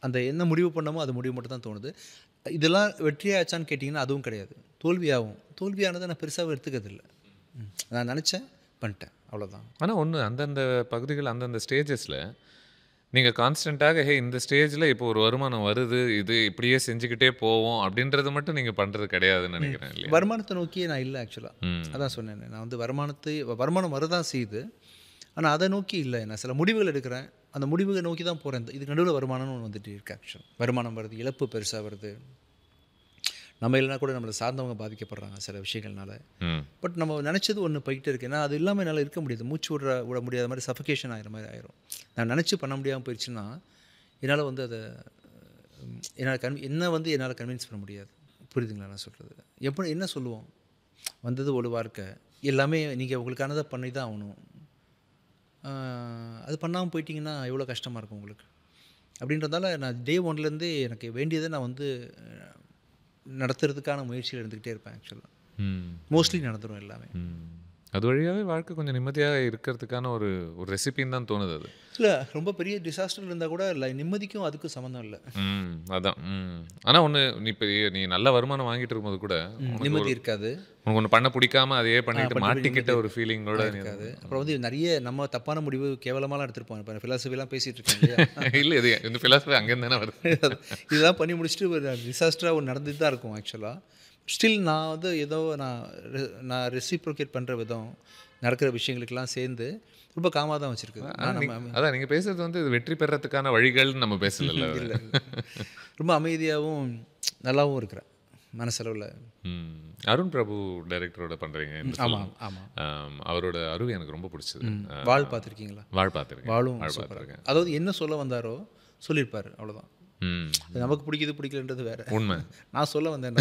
அந்த என்ன முடிவு பண்ணமோ அது முடிவு மட்டும் தான் தோணுது. இதெல்லாம் வெற்றியாச்சான்னு கேட்டிங்கன்னா அதுவும் கிடையாது, தோல்வியாகும். தோல்வியானதை நான் பெருசாக எடுத்துக்கிறதில்லை. நான் நினச்சேன், பண்ணிட்டேன், அவ்வளோதான். ஆனால் ஒன்று, அந்தந்த பகுதிகள் அந்தந்த ஸ்டேஜஸில் நீங்கள் கான்ஸ்டண்ட்டாக இந்த ஸ்டேஜில் இப்போ ஒரு வருமானம் வருது, இது இப்படியே செஞ்சுக்கிட்டே போவோம் அப்படின்றது மட்டும் நீங்கள் பண்ணுறது கிடையாதுன்னு நினைக்கிறேன் இல்லையா? வருமானத்தை நோக்கியே நான் இல்லை ஆக்சுவலாக. அதான் சொன்னேன், நான் வந்து வருமானம் வரதான் செய்யுது, ஆனால் அதை நோக்கி இல்லை. நான் சில முடிவுகள் எடுக்கிறேன், அந்த முடிவுகளை நோக்கி தான் போகிறேன். இதுக்கு நடுவில் வருமானம்னு ஒன்று வந்துட்டு இருக்கு ஆக்சுவல். வருமானம் வருது, இழப்பு பெருசாக வருது. நம்ம இல்லைனா கூட நம்மளை சார்ந்தவங்க பாதிக்கப்படுறாங்க சில விஷயங்கள்னால. பட் நம்ம நினச்சது ஒன்று போய்கிட்டே இருக்கு. ஏன்னா அது இல்லாமல் என்னால் இருக்க முடியாது, மூச்சு விட முடியாத மாதிரி சஃபகேஷன் ஆகிற மாதிரி ஆயிரும். நான் நினச்சி பண்ண முடியாமல் போயிடுச்சுன்னா என்னால் வந்து அதை என்னால் கன்வின்ஸ் பண்ண முடியாது. புரியுதுங்களா நான் சொல்கிறது? என்ன சொல்லுவோம், வந்தது ஒரு வாழ்க்கை, எல்லாமே நீங்கள் உங்களுக்கானதை பண்ணி தான் ஆகணும். அது பண்ணாமல் போயிட்டீங்கன்னா எவ்வளோ கஷ்டமாக இருக்கும் உங்களுக்கு. அப்படின்றதால நான் டே 1லேருந்தே எனக்கு வேண்டியதை நான் வந்து நடத்துறதுக்கான முயற்சியில் இருந்துக்கிட்டே இருப்பேன் ஆக்சுவலாக. மோஸ்ட்லி நடந்துடும் எல்லாமே. அது வழியாகவே வாழ்க்கை கொஞ்சம் நிம்மதியாக இருக்கிறதுக்கான ஒரு ரெசிபின்னு தான் தோணுது. அது இல்லை, ரொம்ப பெரிய டிசாஸ்டர் இருந்தால் கூட இல்லை, நிம்மதிக்கும் அதுக்கும் சம்மந்தம் இல்லை. அதான். ஆனால் ஒன்று, நீ நல்ல வருமானம் வாங்கிட்டு இருக்கும்போது கூட நிம்மதி இருக்காது. உனக்கு ஒன்று பண்ண பிடிக்காம அதையே பண்ணிட்டு மாட்டிக்கிட்ட ஒரு ஃபீலிங்கோட இருக்காது. அப்புறம் வந்து நிறைய நம்ம தப்பான முடிவு கேவலமாலாம் எடுத்துருப்போம். இப்போ ஃபிலாசபிலாம் பேசிகிட்டு இருக்கேன் இல்லையா? இல்லை, இது இந்த ஃபிலாசபி அங்கேருந்து தானே வருது. இதெல்லாம் பண்ணி முடிச்சுட்டு ஒரு டிசாஸ்டராக ஒன்று நடந்துட்டு தான் இருக்கும் ஆக்சுவலாக. ஸ்டில் நான் வந்து ஏதோ நான் ரெசிப்ரோகேட் பண்ணுற விதம், நடக்கிற விஷயங்களுக்கெல்லாம் சேர்ந்து ரொம்ப காமாக தான் வச்சுருக்குது. அதான் நீங்கள் பேசுறது வந்து இது வெற்றி பெறத்துக்கான வழிகள்னு நம்ம பேசல. இல்லை ரொம்ப அமைதியாகவும் நல்லாவும் இருக்கிறேன் மனசளவில். அருண் பிரபு டைரக்டரோட பண்ணுறீங்க. ஆமாம் ஆமாம். அவரோட அருவி எனக்கு ரொம்ப பிடிச்சது. வாழ் பார்த்துருக்கீங்களா? வாழ் பார்த்துருக்கேன். வாழும் பார்த்துருக்கேன். அதாவது என்ன சொல்ல வந்தாரோ சொல்லியிருப்பார், அவ்வளோதான். நமக்கு பிடிக்குது பிடிக்கலன்றது வேற உண்மை. நான் சொல்ல வந்தேன்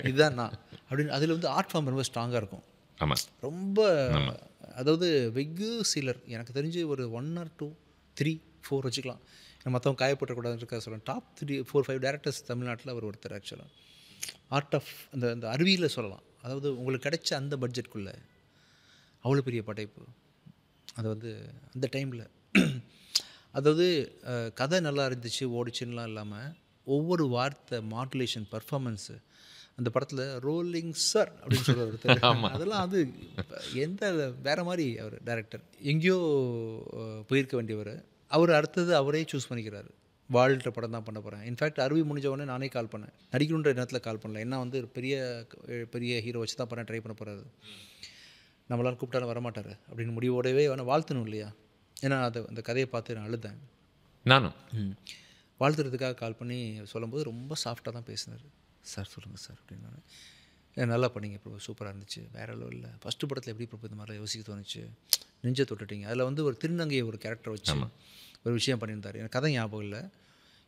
இதுதான் நான் அப்படின்னு. அதில் வந்து ஆர்ட் ஃபார்ம் ரொம்ப ஸ்ட்ராங்காக இருக்கும். ஆமாம், ரொம்ப. அதாவது வெகு சிலர் எனக்கு தெரிஞ்சு ஒரு 1 or 2 3 4 வச்சுக்கலாம், மற்றவங்க காயப்பட்டக்கூடாதுன்னு சொல்லுவேன். டாப் 3 4 5 டேரக்டர்ஸ் தமிழ்நாட்டில் அவர் ஒருத்தர். ஆக்சுவலாக ஆர்ட் ஆஃப் அந்த அருவியில் சொல்லலாம். அதாவது உங்களுக்கு கிடைச்ச அந்த பட்ஜெட்குள்ளே அவ்வளோ பெரிய படைப்பு. அது வந்து அந்த டைமில் அதாவது கதை நல்லா இருந்துச்சு ஓடிச்சுன்னெலாம் இல்லாமல் ஒவ்வொரு வார்த்தை மாடுலேஷன் பர்ஃபார்மன்ஸு அந்த படத்தில் ரோலிங் சார் அப்படின்னு சொல்லுவார். அதெல்லாம் அது எந்த வேறு மாதிரி அவர் டைரக்டர். எங்கேயோ போயிருக்க வேண்டியவர் அவர் அடுத்தது அவரே சூஸ் பண்ணிக்கிறாரு. வாழ்கிற படம் தான் பண்ண போகிறேன். இன்ஃபேக்ட் அருவி முடிஞ்ச உடனே நானே கால் பண்ணேன். நடிக்கணுன்ற நேரத்தில் கால் பண்ணல. என்ன வந்து பெரிய பெரிய ஹீரோ வச்சு தான் பண்ண ட்ரை பண்ண போகிறாரு, நம்மளால் கூப்பிட்டாலும் வரமாட்டார் அப்படின்னு முடிவோடவே வேணால் வாழ்த்தணும் இல்லையா? ஏன்னா அந்த கதையை பார்த்து நான் அழுதேன். நானும் வாழ்த்துறதுக்காக கால் பண்ணி சொல்லும்போது ரொம்ப சாஃப்டாக தான் பேசினார். சார் சொல்லுங்கள் சார் அப்படின்னு. நல்லா பண்ணிங்க ப்ரோ, சூப்பராக இருந்துச்சு, வேறு லெவலில். ஃபஸ்ட்டு படத்தில் எப்படி ப்ரோ இந்த மாதிரிலாம் யோசிக்க தோணுச்சு, நெஞ்சை தொட்டுட்டீங்க. அதில் வந்து ஒரு திருநங்கையை ஒரு கேரக்டர் வச்சு ஒரு விஷயம் பண்ணியிருந்தார். எனக்கு கதை ஞாபகம் இல்லை,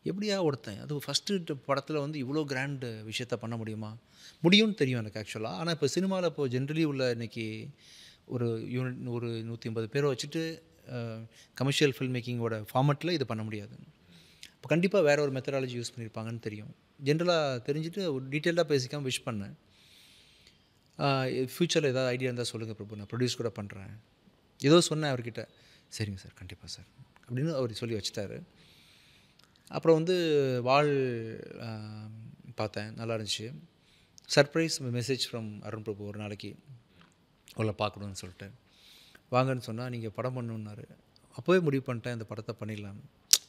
எப்படியா ஒருத்தன் அது ஃபஸ்ட்டு படத்தில் வந்து இவ்வளோ கிராண்டு விஷயத்த பண்ண முடியுமா? முடியும்னு தெரியும் எனக்கு ஆக்சுவலாக. ஆனால் இப்போ சினிமாவில் இப்போ ஜென்ரலி உள்ள இன்றைக்கி ஒரு யூனிட் ஒரு 150 பேரை வச்சுட்டு கமர்ஷியல் ஃபில்ம் மேக்கிங்கோட ஃபார்மெட்டில் இது பண்ண முடியாது. இப்போ கண்டிப்பாக வேறு ஒரு மெத்தடாலஜி யூஸ் பண்ணியிருப்பாங்கன்னு தெரியும். ஜென்ரலாக தெரிஞ்சுட்டு ஒரு டீட்டெயிலாக பேசிக்காமல் விஷ் பண்ணேன். ஃப்யூச்சரில் ஏதாவது ஐடியா இருந்தால் சொல்லுங்கள் பிரபு, நான் ப்ரொடியூஸ் கூட பண்ணுறேன் ஏதோ சொன்னேன் அவர்கிட்ட. சரிங்க சார், கண்டிப்பாக சார் அப்படின்னு அவர் சொல்லி வச்சுட்டாரு. அப்புறம் வந்து வாழ் பார்த்தேன், நல்லா இருந்துச்சு. சர்ப்ரைஸ் மெசேஜ் ஃப்ரம் அருண் பிரபு ஒரு நாளைக்கு உள்ள பார்க்கணுன்னு சொல்லிட்டு வாங்கன்னு சொன்னால் நீங்கள் படம் பண்ணணுன்னாரு. அப்போவே முடிவு பண்ணிட்டேன் இந்த படத்தை பண்ணிடலான்னு,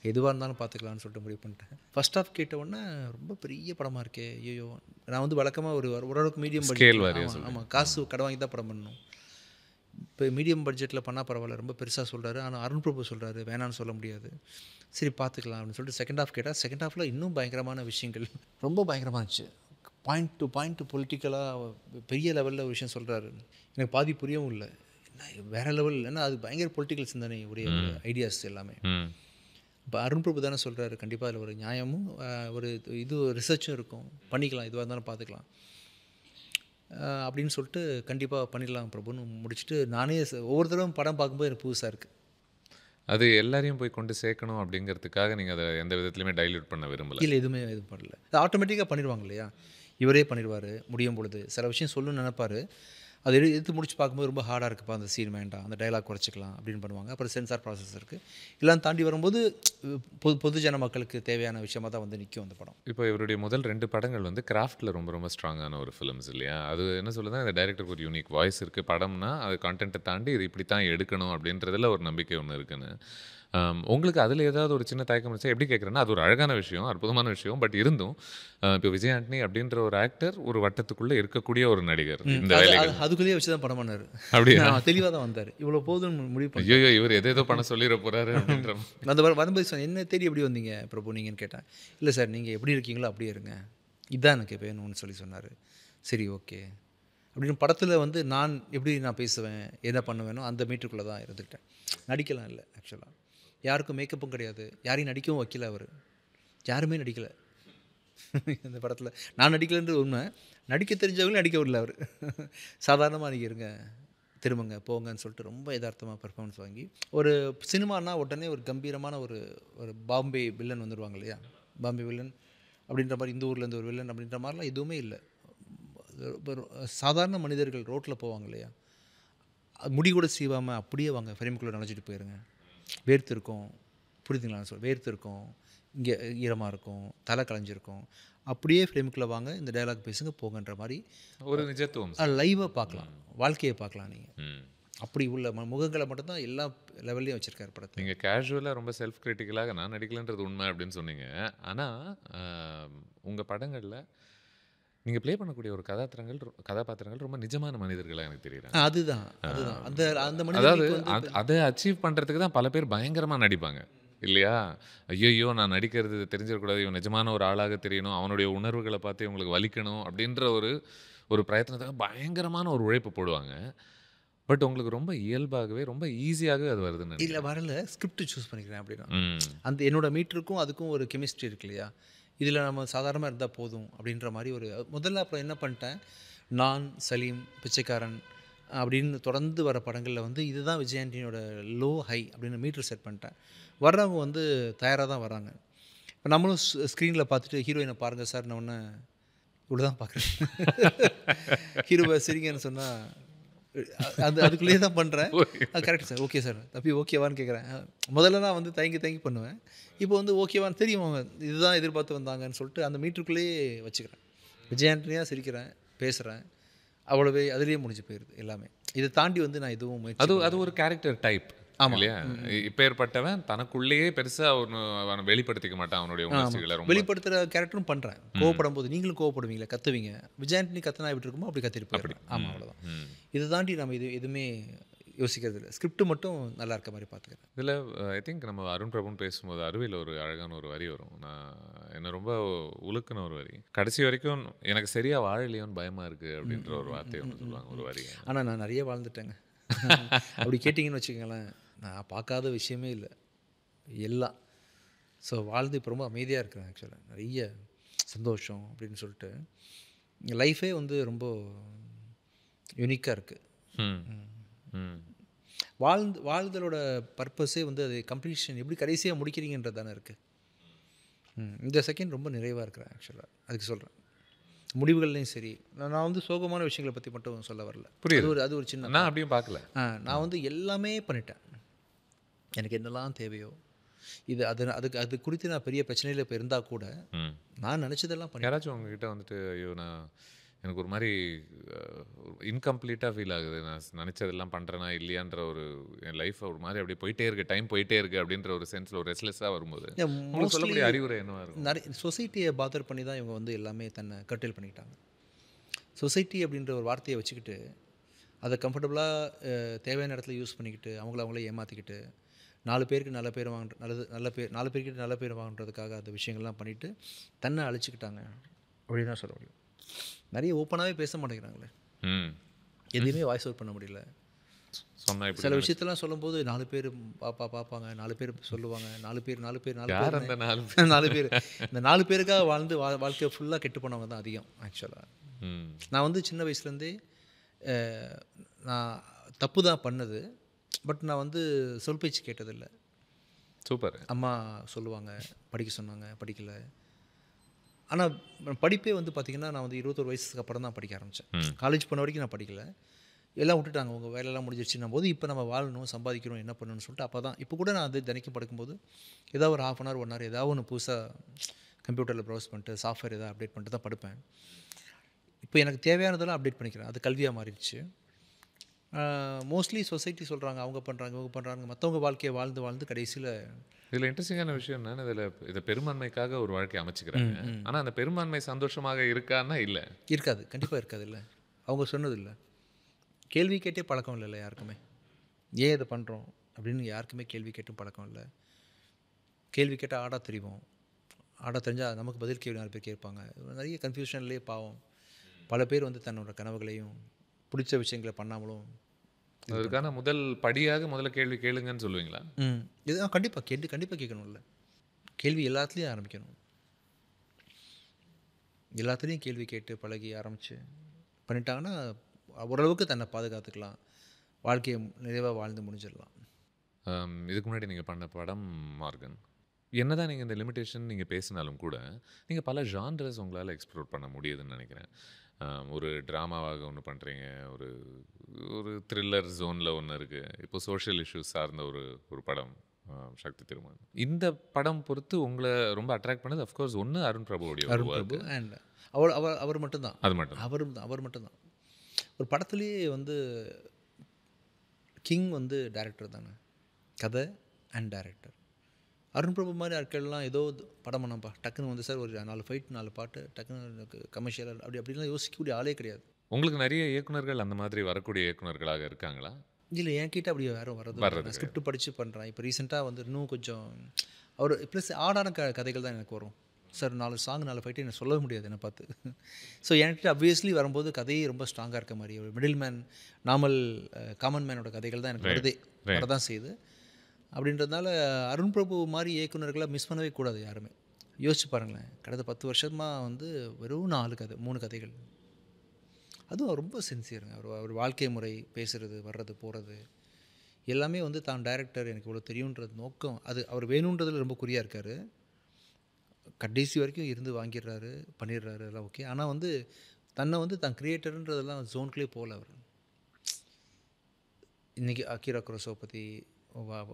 எதுவாக இருந்தாலும் பார்த்துக்கலான்னு சொல்லிட்டு முடிவு பண்ணிட்டேன். ஃபர்ஸ்ட் ஆஃப் கேட்ட உடனே ரொம்ப பெரிய படமாக இருக்கே, ஐயோ நான் வந்து வழக்கமாக ஓரளவுக்கு மீடியம் பட்ஜெட். ஆமாம், காசு கடை வாங்கி தான் படம் பண்ணணும். இப்போ மீடியம் பட்ஜெட்டில் பண்ணால் பரவாயில்ல, ரொம்ப பெருசாக சொல்கிறாரு. ஆனால் அருண் பிரபு சொல்கிறாரு வேணான்னு சொல்ல முடியாது, சரி பார்த்துக்கலாம் அப்படின்னு சொல்லிட்டு செகண்ட் ஹாஃப் கேட்டால் செகண்ட் ஹாஃபில் இன்னும் பயங்கரமான விஷயங்கள், ரொம்ப பயங்கரமாக இருந்துச்சு. பாயிண்ட் டு பாயிண்ட் பொலிட்டிக்கலாக பெரிய லெவலில் ஒரு விஷயம் சொல்கிறாரு. எனக்கு பாதி புரியவும் இல்லை, வேறு லெவல். ஏன்னா அது பயங்கர பொலிட்டிக்கல் சிந்தனை உடைய ஐடியாஸ் எல்லாமே. இப்போ அருண் பிரபு தானே சொல்கிறாரு, கண்டிப்பாக அதில் ஒரு நியாயமும் ஒரு இது ரிசர்ச்சும் இருக்கும், பண்ணிக்கலாம் எதுவாக இருந்தாலும் பார்த்துக்கலாம் அப்படின்னு சொல்லிட்டு கண்டிப்பாக பண்ணிடலாம் பிரபுன்னு முடிச்சுட்டு நானே ஒவ்வொரு தடவை படம் பார்க்கும்போது எனக்கு புதுசாக இருக்குது. அது எல்லாரையும் போய் கொண்டு சேர்க்கணும் அப்படிங்கிறதுக்காக நீங்கள் அதை எந்த விதத்துலையுமே டைல்யூட் பண்ண விரும்பல? இல்லை, எதுவுமே எதுவும் பண்ணல. அது ஆட்டோமேட்டிக்காக பண்ணிடுவாங்க இல்லையா, இவரே பண்ணிடுவார். முடியும் பொழுது சில விஷயம் சொல்லணும்னு நினைப்பார், அது எடுத்து முடிச்சு பார்க்கும்போது ரொம்ப ஹார்டாக இருக்குப்பா, அந்த சீன் வேண்டாம், அந்த டைலாக் குறைச்சிக்கலாம் அப்படின்னு பண்ணுவாங்க. அப்புறம் சென்சார் ப்ராசஸ் இருக்குது, எல்லாம் தாண்டி வரும்போது பொதுஜன மக்களுக்கு தேவையான விஷயமாக தான் வந்து நிற்கும் அந்த படம். இப்போ இவருடைய முதல் 2 படங்கள் வந்து கிராஃப்டில் ரொம்ப ரொம்ப ஸ்ட்ராங்கான ஒரு ஃபிலிம்ஸ் இல்லையா? அது என்ன சொல்லுதுன்னா, இந்த டைரக்டருக்கு ஒரு யூனிக் வாய்ஸ் இருக்குது. படம்னா அது கண்டென்ட்டை தாண்டி இது இப்படி தான் எடுக்கணும் அப்படின்றதுல ஒரு நம்பிக்கை ஒன்று இருக்குன்னு. உங்களுக்கு அதில் ஏதாவது ஒரு சின்ன தயக்கம் இருந்துச்சா? எப்படி கேட்குறேன்னா, அது ஒரு அழகான விஷயம், அற்புதமான விஷயம். பட் இருந்தும் இப்போ விஜய் ஆண்டனி அப்படின்ற ஒரு ஆக்டர் ஒரு வட்டத்துக்குள்ளே இருக்கக்கூடிய ஒரு நடிகர், இந்த வேலைகள் அதுக்குள்ளேயே வச்சு தான் படம் பண்ணார். அப்படியே தெளிவாக தான் வந்தார். இவ்வளோ போதும்னு முடிவு பண்ணி, ஐயோ இவர் எதேதோ பண்ண சொல்லிட போகிறாரு அப்படின்ற அந்த வரும்போது என்ன தேடி எப்படி வந்தீங்க பிரபு நீங்கன்னு கேட்டேன். இல்லை சார், நீங்கள் எப்படி இருக்கீங்களோ அப்படியே இருங்க, இதுதான் எனக்கு வேணும்னு சொல்லி சொன்னார். சரி ஓகே அப்படின்னு படத்தில் வந்து நான் எப்படி நான் பேசுவேன் என்ன பண்ணுவேனோ அந்த மீட்டருக்குள்ளே தான் இருந்துக்கிட்டேன். நடிக்கலாம் இல்லை ஆக்சுவலாக, யாருக்கும் மேக்கப்பும் கிடையாது, யாரையும் நடிக்கவும் வைக்கல அவர், யாருமே நடிக்கலை இந்த படத்தில். நான் நடிக்கலைன்ற உண்மை, நடிக்க தெரிஞ்சவங்களும் நடிக்க விடல அவர். சாதாரணமாக நீங்கள் இருங்க, திரும்புங்க போங்கன்னு சொல்லிட்டு ரொம்ப யதார்த்தமாக பெர்ஃபார்மன்ஸ் வாங்கி, ஒரு சினிமானா உடனே ஒரு கம்பீரமான ஒரு பாம்பே வில்லன் வந்துடுவாங்க இல்லையா, பாம்பே வில்லன் அப்படின்ற மாதிரி, இந்த ஊர்லேருந்து ஒரு வில்லன் அப்படின்ற மாதிரிலாம் எதுவுமே இல்லை. சாதாரண மனிதர்கள் ரோட்டில் போவாங்க இல்லையா, முடி கூட சீவாமல் அப்படியே வாங்க ஃப்ரேமுக்குள்ளே நினச்சிட்டு போயிருங்க, வேர்த்து இருக்கும், புரியுதுங்களான்னு சொல்லி, வேர்த்து இருக்கும், இங்கே ஈரமாக இருக்கும், தலை களைஞ்சிருக்கும், அப்படியே ஃப்ரேமுக்குள்ளே வாங்க, இந்த டைலாக் பேசுங்க போங்கன்ற மாதிரி ஒரு நிஜத்துவம் லைவாக பார்க்கலாம், வாழ்க்கையை பார்க்கலாம் நீங்கள். அப்படி உள்ள முகங்களை மட்டும்தான் எல்லா லெவல்லையும் வச்சுருக்காரு படத்தை. நீங்கள் கேஷுவலாக ரொம்ப செல்ஃப் கிரிட்டிக்கலாக நான் நடிக்கலைன்றது உண்மை அப்படின்னு சொன்னீங்க. ஆனால் உங்கள் படங்களில் நீங்கள் ப்ளே பண்ணக்கூடிய ஒரு கதாபாத்திரங்கள் ரொம்ப நிஜமான மனிதர்களாக எனக்கு தெரியுறாங்க. அதுதான் அதுதான் அந்த அந்த அதாவது மனிதர்களுக்கு வந்து அதை அச்சீவ் பண்ணுறதுக்கு தான் பல பேர் பயங்கரமாக நடிப்பாங்க இல்லையா? ஐயையோ நான் நடிக்கிறது தெரிஞ்சிடக்கூடாது, இவன் நிஜமான ஒரு ஆளாக தெரியணும், அவனுடைய உணர்வுகளை பார்த்து இவங்களுக்கு வலிக்கணும் அப்படின்ற ஒரு பிரயத்தனத்துக்கு பயங்கரமான ஒரு உழைப்பு போடுவாங்க. பட் உங்களுக்கு ரொம்ப இயல்பாகவே ரொம்ப ஈஸியாகவே அது வருதுன்னு இல்லை நினைக்கிறேன். வரல ஸ்கிரிப்ட் சூஸ் பண்ணிக்கிறேன் அப்படின்னா ம் அந்த என்னோட மீட்டருக்கும் அதுக்கும் ஒரு கெமிஸ்ட்ரி இருக்கு இல்லையா, இதில் நம்ம சாதாரணமாக இருந்தால் போதும் அப்படின்ற மாதிரி ஒரு முதல்ல அப்புறம் என்ன பண்ணிட்டேன், நான் சலீம் பிச்சைக்காரன் அப்படின்னு தொடர்ந்து வர படங்களில் வந்து இதுதான் விஜய் ஆண்டனியோட லோ ஹை அப்படின்னு மீட்டர் செட் பண்ணிட்டேன். வர்றவங்க வந்து தயாராக தான் வராங்க. இப்போ நம்மளும் ஸ்க்ரீனில் பார்த்துட்டு ஹீரோயினை பாருங்கள் சார், நான் ஒன்று இவ்வளோ தான் பார்க்குறேன், ஹீரோவை சிரிங்கன்னு சொன்னால் அதுக்குள்ளேயே தான் பண்ணுறேன். கரெக்ட் சார், ஓகே சார், தப்பி ஓகேவான்னு கேட்குறேன். முதல்ல நான் வந்து தயங்கி பண்ணுவேன். இப்போ வந்து ஓகேவான்னு தெரியும், அவங்க இதுதான் எதிர்பார்த்து வந்தாங்கன்னு சொல்லிட்டு அந்த மீட்டருக்குள்ளேயே வச்சுக்கிறேன். விஜய் ஆண்டனியாக சிரிக்கிறேன், பேசுகிறேன், அவ்வளோவே அதுலேயே முடிஞ்சு போயிடுது எல்லாமே. இதை தாண்டி வந்து நான் எதுவும் அது ஒரு கேரக்டர் டைப் இல்லையா? இப்பேற்பட்டவன் தனக்குள்ளேயே பெருசா அவனை வெளிப்படுத்திக்க மாட்டான் அவனுடைய உணர்ச்சிகளை. ரொம்ப வெளிப்படுத்துகிற கேரக்டரும் பண்ணுறேன். கோவப்படும் போது நீங்களும் கோவப்படுவீங்களா, கத்துவீங்க. விஜய் ஆண்டனி கத்தனா எப்படி இருக்குமோ அப்படி கத்திட்டு போயிடுறேன். ஆமாம், அவ்வளோதான். இதை தாண்டி நம்ம எதுவுமே யோசிக்கிறது இல்லை. ஸ்கிரிப்ட் மட்டும் நல்லா இருக்க மாதிரி பார்த்துக்கிறேன். இதில் ஐ திங்க் நம்ம அருண் பிரபுன்னு பேசும்போது அருவியில் ஒரு அழகான ஒரு வரி வரும். நான் என்ன ரொம்ப உலுக்குன ஒரு வரி. கடைசி வரைக்கும் எனக்கு சரியாக வாழலையோன்னு பயமாக இருக்குது அப்படின்ற ஒரு வார்த்தையை ஒன்று சொல்லுவாங்க, ஒரு வரி. ஆனால் நான் நிறைய வாழ்ந்துட்டேங்க. அப்படி கேட்டிங்கன்னு வச்சுக்கோங்களேன், நான் பார்க்காத விஷயமே இல்லை எல்லாம். ஸோ வாழ்ந்து இப்போ ரொம்ப அமைதியாக இருக்கிறேன். ஆக்சுவலாக நிறைய சந்தோஷம் அப்படின்னு சொல்லிட்டு லைஃபே வந்து ரொம்ப யூனிக்காக இருக்குது. வாழ்தலோட பர்பஸே வந்து அது கம்ப்ளீஷன் எப்படி கடைசியாக முடிக்கிறீங்கன்றது தானே இருக்குது. இந்த செகண்ட் ரொம்ப நிறைவாக இருக்கிறேன் ஆக்சுவலாக, அதுக்கு சொல்கிறேன். முடிவுகள்லையும் சரி, நான் வந்து சோகமான விஷயங்களை பற்றி மட்டும் சொல்ல வரல. புரியுது. அது ஒரு சின்ன நான் அப்படியும் பார்க்கல. நான் வந்து எல்லாமே பண்ணிட்டேன். எனக்கு என்னெல்லாம் தேவையோ இது அது குறித்து நான் பெரிய பிரச்சனையில் இப்போ இருந்தால் கூட நான் நினச்சதெல்லாம் பண்ணி. யாராச்சும் உங்ககிட்ட வந்துட்டு ஐயோ நான் எனக்கு ஒரு மாதிரி இன்கம்ப்ளீட்டாக ஃபீல் ஆகுது, நான் நினச்சதெல்லாம் பண்ணுறேனா இல்லையான்ற ஒரு என் லைஃப் ஒரு மாதிரி அப்படியே போயிட்டே இருக்குது, டைம் போயிட்டே இருக்குது அப்படின்ற ஒரு சென்ஸில் ஒரு ரெஸ்ட்லெஸ்ஸாக வரும்போது உங்களுக்கு சொல்லக்கூடிய அறிவுரை என்னவாக இருக்கும்? நிறைய சொசைட்டியை பாதர் பண்ணி தான் இவங்க வந்து எல்லாமே தன்னை கட்டல் பண்ணிக்கிட்டாங்க. சொசைட்டி அப்படின்ற ஒரு வார்த்தையை வச்சுக்கிட்டு அதை கம்ஃபர்டபுளாக தேவையான இடத்துல யூஸ் பண்ணிக்கிட்டு அவங்கள ஏமாற்றிக்கிட்டு 4 பேருக்கு நல்ல பேர் நாலு பேர்கிட்ட நல்ல பேர் வாங்குறதுக்காக அந்த விஷயங்கள்லாம் பண்ணிவிட்டு தன்னை அழிச்சிக்கிட்டாங்க அப்படின்னு தான் சொல்ல முடியும். நிறைய ஓப்பனாகவே பேச மாட்டேங்கிறாங்களே, எதையுமே வாய்ஸ் அவுட் பண்ண முடியல. சில விஷயத்தெல்லாம் சொல்லும்போது 4 பேர் பார்ப்பாங்க, 4 பேர் சொல்லுவாங்க, 4 பேர் இந்த 4 பேருக்காக வாழ்க்கை ஃபுல்லாக கெட்டு போனவங்க தான் அதிகம் ஆக்சுவலாக. நான் வந்து சின்ன வயசுலேருந்தே நான் தப்பு தான் பண்ணது, பட் நான் வந்து சொல் பேச்சு கேட்டதில்லை. சூப்பர். அம்மா சொல்லுவாங்க, படிக்க சொன்னாங்க, படிக்கலை. ஆனால் படிப்பே வந்து பார்த்திங்கன்னா நான் வந்து 21 வயசுக்கு அப்புறம் தான் படிக்க ஆரம்பித்தேன். காலேஜ் போன வரைக்கும் நான் படிக்கலை, எல்லாம் விட்டுட்டாங்க, உங்கள் வேலையெல்லாம் முடிஞ்சிருச்சுன்னும் போது இப்போ நம்ம வாழணும், சம்பாதிக்கணும், என்ன பண்ணணும்னு சொல்லிட்டு அப்போ தான். இப்போ கூட நான் வந்து தினைக்கும் படுக்கும்போது ஏதாவது ஒரு 1/2 hour 1 hour ஏதாவது ஒன்று புதுசாக கம்ப்யூட்டரில் ப்ரௌஸ் பண்ணிட்டு சாஃப்ட்வேர் ஏதாவது அப்டேட் பண்ணிட்டு தான் படுப்பேன். இப்போ எனக்கு தேவையானதெல்லாம் அப்டேட் பண்ணிக்கிறேன், அது கல்வியாக மாறிடுச்சு. மோஸ்ட்லி சொசைட்டி சொல்கிறாங்க, அவங்க பண்ணுறாங்க, இவங்க பண்ணுறாங்க, மற்றவங்க வாழ்க்கையை வாழ்ந்து கடைசியில். இதில் இன்ட்ரெஸ்டிங்கான விஷயம் என்னன்னா, இதை பெரும்பான்மைக்காக ஒரு வாழ்க்கையை அமைச்சிக்கிறாங்க. ஆனால் அந்த பெரும்பான்மை சந்தோஷமாக இருக்கான்னா இல்லை, இருக்காது, கண்டிப்பாக இருக்காது. இல்லை, அவங்க சொன்னது இல்லை, கேள்வி கேட்டே பழக்கம் இல்லைல்ல யாருக்குமே. ஏன் இதை பண்ணுறோம் அப்படின்னு யாருக்குமே கேள்வி கேட்டும் பழக்கம் இல்லை. கேள்வி கேட்டால் ஆட தெரியும், ஆட தெரிஞ்சால் நமக்கு பதில் கேள்வி 4 பேர் கேட்பாங்க. நிறைய கன்ஃபியூஷன்லேயே பாவம் பல பேர் வந்து தன்னோட கனவுகளையும் பிடிச்ச விஷயங்களை பண்ணாமலும். அதற்கான முதல் படியாக முதல்ல கேள்வி கேளுங்கன்னு சொல்லுவீங்களா? இதுதான் கண்டிப்பாக கேட்கணும்ல. கேள்வி எல்லாத்துலேயும் ஆரம்பிக்கணும். எல்லாத்துலேயும் கேள்வி கேட்டு பழகி ஆரம்பித்து பண்ணிட்டாங்கன்னா ஓரளவுக்கு தன்னை பாதுகாத்துக்கலாம், வாழ்க்கையை நிறைவாக வாழ்ந்து முடிஞ்சிடலாம். இதுக்கு முன்னாடி நீங்கள் பண்ண படம் மார்கன். என்ன தான் நீங்கள் இந்த லிமிட்டேஷன் நீங்கள் பேசினாலும் கூட நீங்கள் பல ஜான்ரஸ் உங்களால் எக்ஸ்ப்ளோர் பண்ண முடியுதுன்னு நினைக்கிறேன். ஒரு ட்ராமாவாக ஒன்று பண்ணுறீங்க, ஒரு த்ரில்லர் ஜோனில் ஒன்று இருக்குது, இப்போ சோஷியல் இஷ்யூஸ் சார்ந்த ஒரு படம் சக்தி திருமணம். இந்த படம் பொறுத்து உங்களை ரொம்ப அட்ராக்ட் பண்ணது அஃப்கோர்ஸ் ஒன்று அருண் பிரபுவோடைய அண்ட் அவர் மட்டும்தான். அவர் மட்டும்தான். ஒரு படத்துலேயே வந்து கிங் வந்து டைரக்டர் தானே, கதை அண்ட் டைரக்டர். அருண் பிரபு மாதிரி ஆட்கள்லாம் ஏதோ படம் பண்ணப்பா டக்குன்னு வந்து சார் ஒரு 4 ஃபைட் 4 பாட்டு டக்குன்னு கமர்ஷியலாக அப்படிலாம் யோசிக்கக்கூடிய ஆளே கிடையாது. உங்களுக்கு நிறைய இயக்குனர்கள் அந்த மாதிரி வரக்கூடிய இயக்குனர்களாக இருக்காங்களா? இல்லை என்கிட்ட அப்படி யாரும் வர்றது ஸ்கிரிப்ட் படித்து பண்ணுறேன். இப்போ ரீசெண்டாக வந்து இன்னும் கொஞ்சம் அவர் ப்ளஸ் ஆடான கதைகள் தான் எனக்கு வரும் சார். 4 சாங் 4 ஃபைட்டு எனக்கு சொல்லவே முடியாது என்னை பார்த்து. ஸோ என்கிட்ட அப்வியஸ்லி வரும்போது கதையே ரொம்ப ஸ்ட்ராங்காக இருக்க மாதிரி ஒரு மிடில் மேன் காமன் மேனோட கதைகள் தான் எனக்கு வரதான் செய்யுது. அப்படின்றதுனால அருண் பிரபு மாதிரி இயக்குனர்களை மிஸ் பண்ணவே கூடாது யாருமே. யோசிச்சு பாருங்களேன், கடந்த 10 வருஷமாக வந்து வெறும் 3 கதைகள். அதுவும் ரொம்ப சின்சியருங்க. அவர் வாழ்க்கை முறை, பேசுகிறது, வர்றது, போகிறது எல்லாமே வந்து தான் டைரக்டர் எனக்கு இவ்வளோ தெரியுன்றது நோக்கம். அது அவர் வேணுன்றதில் ரொம்ப குறியாக இருக்கார். கடைசி வரைக்கும் இருந்து வாங்கிடுறாரு, பண்ணிடுறாரு, எல்லாம் ஓகே. ஆனால் வந்து தன்னை வந்து தான் கிரியேட்டருன்றதெல்லாம் ஜோனுக்குள்ளே போகல அவர். இன்றைக்கி அகிரா குரோசாவா பற்றி,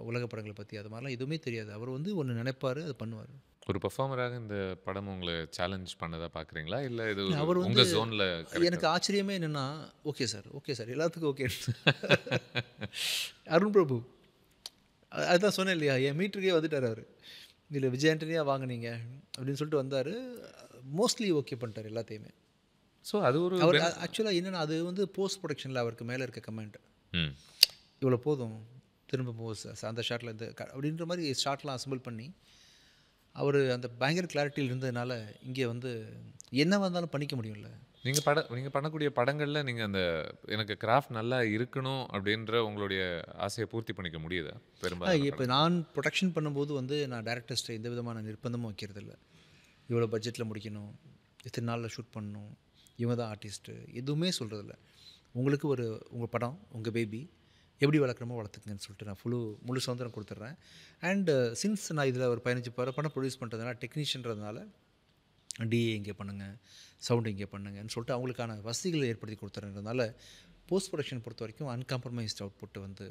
உலக படங்களை பற்றி அது மாதிரிலாம் எதுவுமே தெரியாது. அவர் வந்து ஒன்று நினைப்பார், அது பண்ணுவார். ஒரு பெர்ஃபார்மராக இந்த படம் உங்களை சேலஞ்ச் பண்ணதாக பார்க்குறீங்களா, இல்லை இது அவர் வந்து உங்கள் ஜோனில்? எனக்கு ஆச்சரியமே என்னென்னா, ஓகே சார் எல்லாத்துக்கும் ஓகே. அருண் பிரபு அதுதான் சொன்னேன் இல்லையா, என் மீட்டருக்கே வந்துட்டார் அவர். இதில் விஜய் ஆண்டனியாக வாங்கினீங்க அப்படின்னு சொல்லிட்டு வந்தார். மோஸ்ட்லி ஓகே பண்ணிட்டார் எல்லாத்தையுமே. ஸோ அது ஒரு அவர் ஆக்சுவலாக என்னென்னா, அது வந்து போஸ்ட் ப்ரொடக்ஷனில் அவருக்கு மேலே இருக்க கமெண்ட், இவ்வளோ போதும் திரும்ப அந்த ஷாட்டில் இருந்து அப்படின்ற மாதிரி ஷார்ட்லாம் அசம்பிள் பண்ணி அவர் அந்த பயங்கர கிளாரிட்டியில் இருந்ததுனால இங்கே வந்து என்ன வந்தாலும் பண்ணிக்க முடியும்ல. நீங்கள் பண்ணக்கூடிய படங்களில் நீங்கள் அந்த எனக்கு கிராஃப்ட் நல்லா இருக்கணும் அப்படின்ற உங்களுடைய ஆசையை பூர்த்தி பண்ணிக்க முடியுதா பெரும்பாலும்? இப்போ நான் ப்ரொடக்ஷன் பண்ணும்போது வந்து நான் டேரக்டர்ஸ்ட்டை எந்த விதமான நிர்பந்தமும் வைக்கிறதில்ல. இவ்வளோ பட்ஜெட்டில் முடிக்கணும், இத்தனை நாளில் ஷூட் பண்ணணும், இவங்க தான் ஆர்டிஸ்ட்டு, எதுவுமே சொல்கிறதில்ல. உங்களுக்கு உங்கள் படம், உங்கள் பேபி எப்படி வளர்க்குறமோ வளர்த்துக்குங்கன்னு சொல்லிட்டு நான் முழு சுதந்திரம் கொடுத்துட்றேன். அண்டு சின்ஸ் நான் இதில் ஒரு 15 படம் ப்ரொடியூஸ் பண்ணுறதுனால டெக்னீஷியன்றதுனால டிஏ இங்கே பண்ணுங்கள், சவுண்டு இங்கே பண்ணுங்கன்னு சொல்லிட்டு அவங்களுக்கான வசதிகளை ஏற்படுத்தி கொடுத்துறதுனால போஸ்ட் ப்ரொடக்ஷன் பொறுத்த வரைக்கும் அன்காம்ப்ரமைஸ்ட் அவுட்புட் வந்து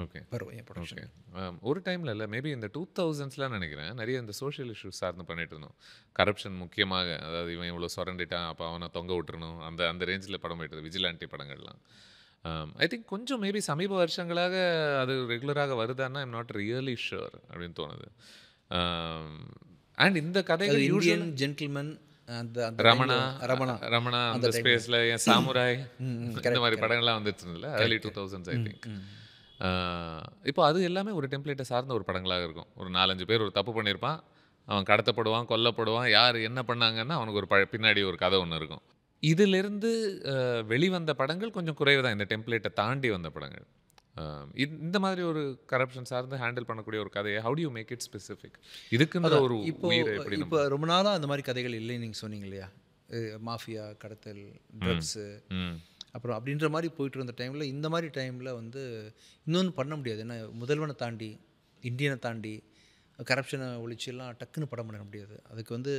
ஓகே வரும் என் ப்ரொடக்ஷன். ஒரு டைமில் இல்லை, மேபி இந்த 2000ஸ்லாம் நினைக்கிறேன், நிறைய இந்த சோஷியல் இஷ்யூஸ் சார்ந்து பண்ணிட்டு இருந்தோம். கரப்ஷன் முக்கியமாக, அதாவது இவன் இவ்வளோ சுரண்டிட்டான் அப்போ அவனை தொங்க விட்டுறணும், அந்த ரேஞ்சில் படம் போயிட்டது விஜிலாண்டி படங்கள்லாம். ஐ திங்க் கொஞ்சம் மேபி சமீப வருஷங்களாக அது ரெகுலராக வருதான்னா ஐம் நாட் ரியலி ஷுர் அப்படின்னு தோணுது. அண்ட் இந்த கதைகள் இந்தியன் ஜென்டில்மேன், ரமணா அந்த ஸ்பேஸில் என் சாமுராய் இந்த மாதிரி படங்கள்லாம் வந்துச்சுல early 2000s ஐ திங்க். இப்போ அது எல்லாமே ஒரு டெம்ப்ளேட்டை சார்ந்த ஒரு படங்களாக இருக்கும். ஒரு 4-5 பேர் ஒரு தப்பு பண்ணியிருப்பான், அவன் கடத்தப்படுவான், கொல்லப்படுவான், யார் என்ன பண்ணாங்கன்னா அவனுக்கு ஒரு பின்னாடி ஒரு கதை ஒன்று இருக்கும். இதிலிருந்து வெளிவந்த படங்கள் கொஞ்சம் குறைவு தான், இந்த டெம்ப்ளேட்டை தாண்டி வந்த படங்கள். இந்த மாதிரி ஒரு கரப்ஷன் சார்ந்து ஹேண்டில் பண்ணக்கூடிய ஒரு கதையை how do you make it specific? இதுக்குன்னு ஒரு இப்போ ரொம்ப நாளாக அந்த மாதிரி கதைகள் இல்லைன்னு நீங்கள் சொன்னீங்க இல்லையா, மாஃபியா, கடத்தல், ட்ரக்ஸு அப்புறம் அப்படின்ற மாதிரி போயிட்டு இருந்த டைமில், இந்த மாதிரி டைமில் வந்து இன்னொன்று பண்ண முடியாது. ஏன்னா முதல்வனை தாண்டி, இந்தியனை தாண்டி கரப்ஷனை ஒழிச்செல்லாம் டக்குன்னு படம் பண்ண முடியாது. அதுக்கு வந்து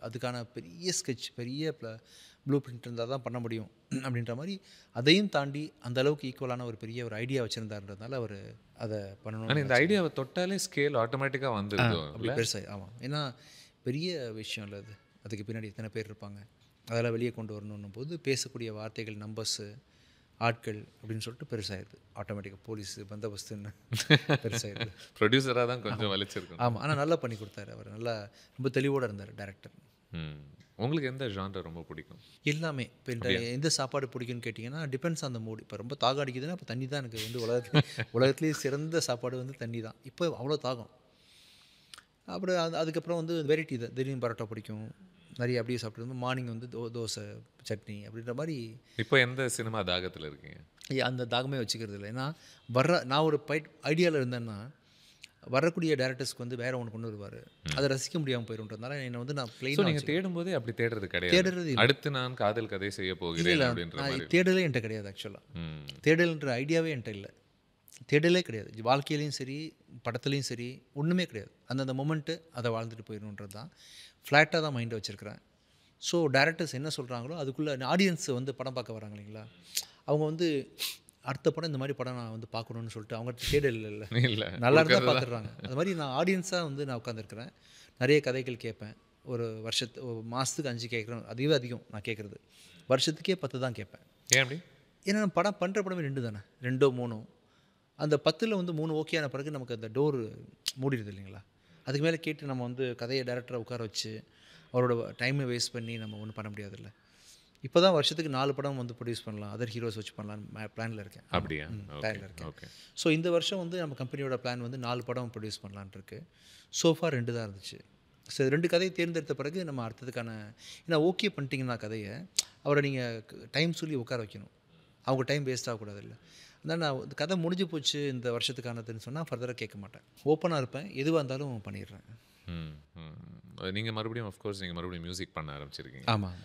அதுக்கான பெரிய ஸ்கெட்ச், பெரிய ப்ளூ பிரிண்ட் இருந்தால் தான் பண்ண முடியும். அப்படின்ற மாதிரி அதையும் தாண்டி அந்த அளவுக்கு ஈக்குவலான ஒரு பெரிய ஒரு ஐடியா வச்சுருந்தாருன்றதுனால அவர் அதை பண்ணணும். இந்த ஐடியாவை தொட்டாலே ஸ்கேல் ஆட்டோமேட்டிக்காக வந்துடுது அப்படி பெருசாக. ஆமாம், ஏன்னா பெரிய விஷயம் இல்லை அது, அதுக்கு பின்னாடி எத்தனை பேர் இருப்பாங்க, அதெல்லாம் வெளியே கொண்டு வரணும் போது பேசக்கூடிய வார்த்தைகள், நம்பர்ஸு, ஆட்கள் அப்படின்னு சொல்லிட்டு பெருசாகிடுது. ஆட்டோமேட்டிக்காக போலீஸு, பந்தோபஸ்துன்னு பெருசாகிடுது. ப்ரொடியூசராக தான் கொஞ்சம் வலிச்சிருக்கும். ஆமாம், ஆனால் நல்லா பண்ணி கொடுத்தாரு அவர், நல்லா ரொம்ப தெளிவோடு இருந்தார் டேரக்டர். உங்களுக்கு எந்த ஜான்ரா ரொம்ப பிடிக்கும்? எல்லாமே. இப்போ எந்த சாப்பாடு பிடிக்கும்னு கேட்டிங்கன்னா டிபெண்ட்ஸ் ஆன் த மூட். இப்போ ரொம்ப தாகம் அடிக்குதுன்னா இப்போ தண்ணி தான் எனக்கு வந்து உலகத்துலேயே சிறந்த சாப்பாடு வந்து தண்ணி தான். இப்போ அவ்வளோ தாகம். அப்புறம் அதுக்கப்புறம் வந்து வெரைட்டி தான். திடீர்னு பரோட்டா பிடிக்கும், நிறைய அப்படியே சாப்பிட்டு மார்னிங் வந்து தோசை, சட்னி அப்படின்ற மாதிரி. இப்போ எந்த சினிமா தாகத்தில் இருக்கீங்க? அந்த தாகமே வச்சுக்கிறது இல்லை. ஏன்னா நான் ஒரு ஐடியாவில் இருந்தேன்னா வரக்கூடிய டேரக்டர்ஸ்க்கு வந்து வேற ஒன்று கொண்டு வருவார், அதை ரசிக்க முடியாமல் போயிடும்ன்றதுனால என்னை வந்து நான் பிளெயின். நீங்கள் தேடும்போதே அப்படி தேடுறது கிடையாது. அடுத்து நான் காதல் கதை செய்ய போகிறேன் அப்படின்ற மாதிரி தேடலே என்கிட்ட கிடையாது. ஆக்சுவலாக தேடல்ன்ற ஐடியாவே என்கிட்ட இல்லை, தேடலே கிடையாது. வாழ்க்கையிலையும் சரி, படத்துலையும் சரி, ஒன்றுமே கிடையாது. அந்தந்த மொமெண்ட்டு அதை வாழ்ந்துட்டு போயிடணுன்றது தான். ஃப்ளாட்டாக தான் மைண்டை வச்சுருக்கிறேன். ஸோ டேரக்டர்ஸ் என்ன சொல்கிறாங்களோ அதுக்குள்ளே ஆடியன்ஸ் வந்து படம் பார்க்க வராங்க இல்லைங்களா, அவங்க வந்து அடுத்த படம் இந்த மாதிரி படம் நான் வந்து பார்க்கணுன்னு சொல்லிட்டு அவங்க தேடல் இல்லை, நல்லா இருந்தால் பார்த்துடுறாங்க. அது மாதிரி நான் ஆடியன்ஸாக வந்து நான் உட்காந்துருக்கிறேன். நிறைய கதைகள் கேட்பேன். ஒரு மாதத்துக்கு 5 கேட்குறேன், அதுவே அதிகம் நான் கேட்குறது. வருஷத்துக்கே 10 தான் கேட்பேன். ஏன் அப்படி? ஏன்னா படம் பண்ணுற படமே 2 தானே, 2 3. அந்த 10ல் வந்து 3 ஓகே ஆன பிறகு நமக்கு அந்த டோர் மூடிடுது இல்லைங்களா. அதுக்கு மேலே கேட்டு நம்ம வந்து கதையை டேரக்டரை உட்கார வச்சு அவரோட டைமை வேஸ்ட் பண்ணி நம்ம ஒன்றும் பண்ண முடியாதுல்ல. இப்போ தான் வருஷத்துக்கு 4 படம் வந்து ப்ரொடியூஸ் பண்ணலாம், அதர் ஹீரோஸ் வச்சு பண்ணலான்னு பிளானில் இருக்கேன். அப்படியா? பிளானில் இருக்கேன். ஓகே. ஸோ இந்த வருஷம் வந்து நம்ம கம்பெனியோட பிளான் வந்து 4 படம் ப்ரொடியூஸ் பண்ணலான் இருக்கு. சோஃபார் 2 தான் இருந்துச்சு. ஸோ 2 கதையை தேர்ந்தெடுத்த பிறகு நம்ம அடுத்ததுக்கான, ஏன்னா ஓகே பண்ணிட்டீங்கன்னா கதையை அவரை நீங்கள் டைம் சொல்லி உட்கார வைக்கணும், அவங்க டைம் வேஸ்ட் ஆகக்கூடாது இல்லை. அதனால் நான் கதை முடிஞ்சு போச்சு இந்த வருஷத்துக்கானதுன்னு சொன்னால் ஃபர்தராக கேட்க மாட்டேன், ஓப்பனாக இருப்பேன், எதுவாக இருந்தாலும் பண்ணிடுறேன். நீங்கள் மறுபடியும் அஃப்கோர்ஸ் நீங்கள் மறுபடியும் மியூசிக் பண்ண ஆரம்பிச்சிருக்கீங்க. ஆமாம்.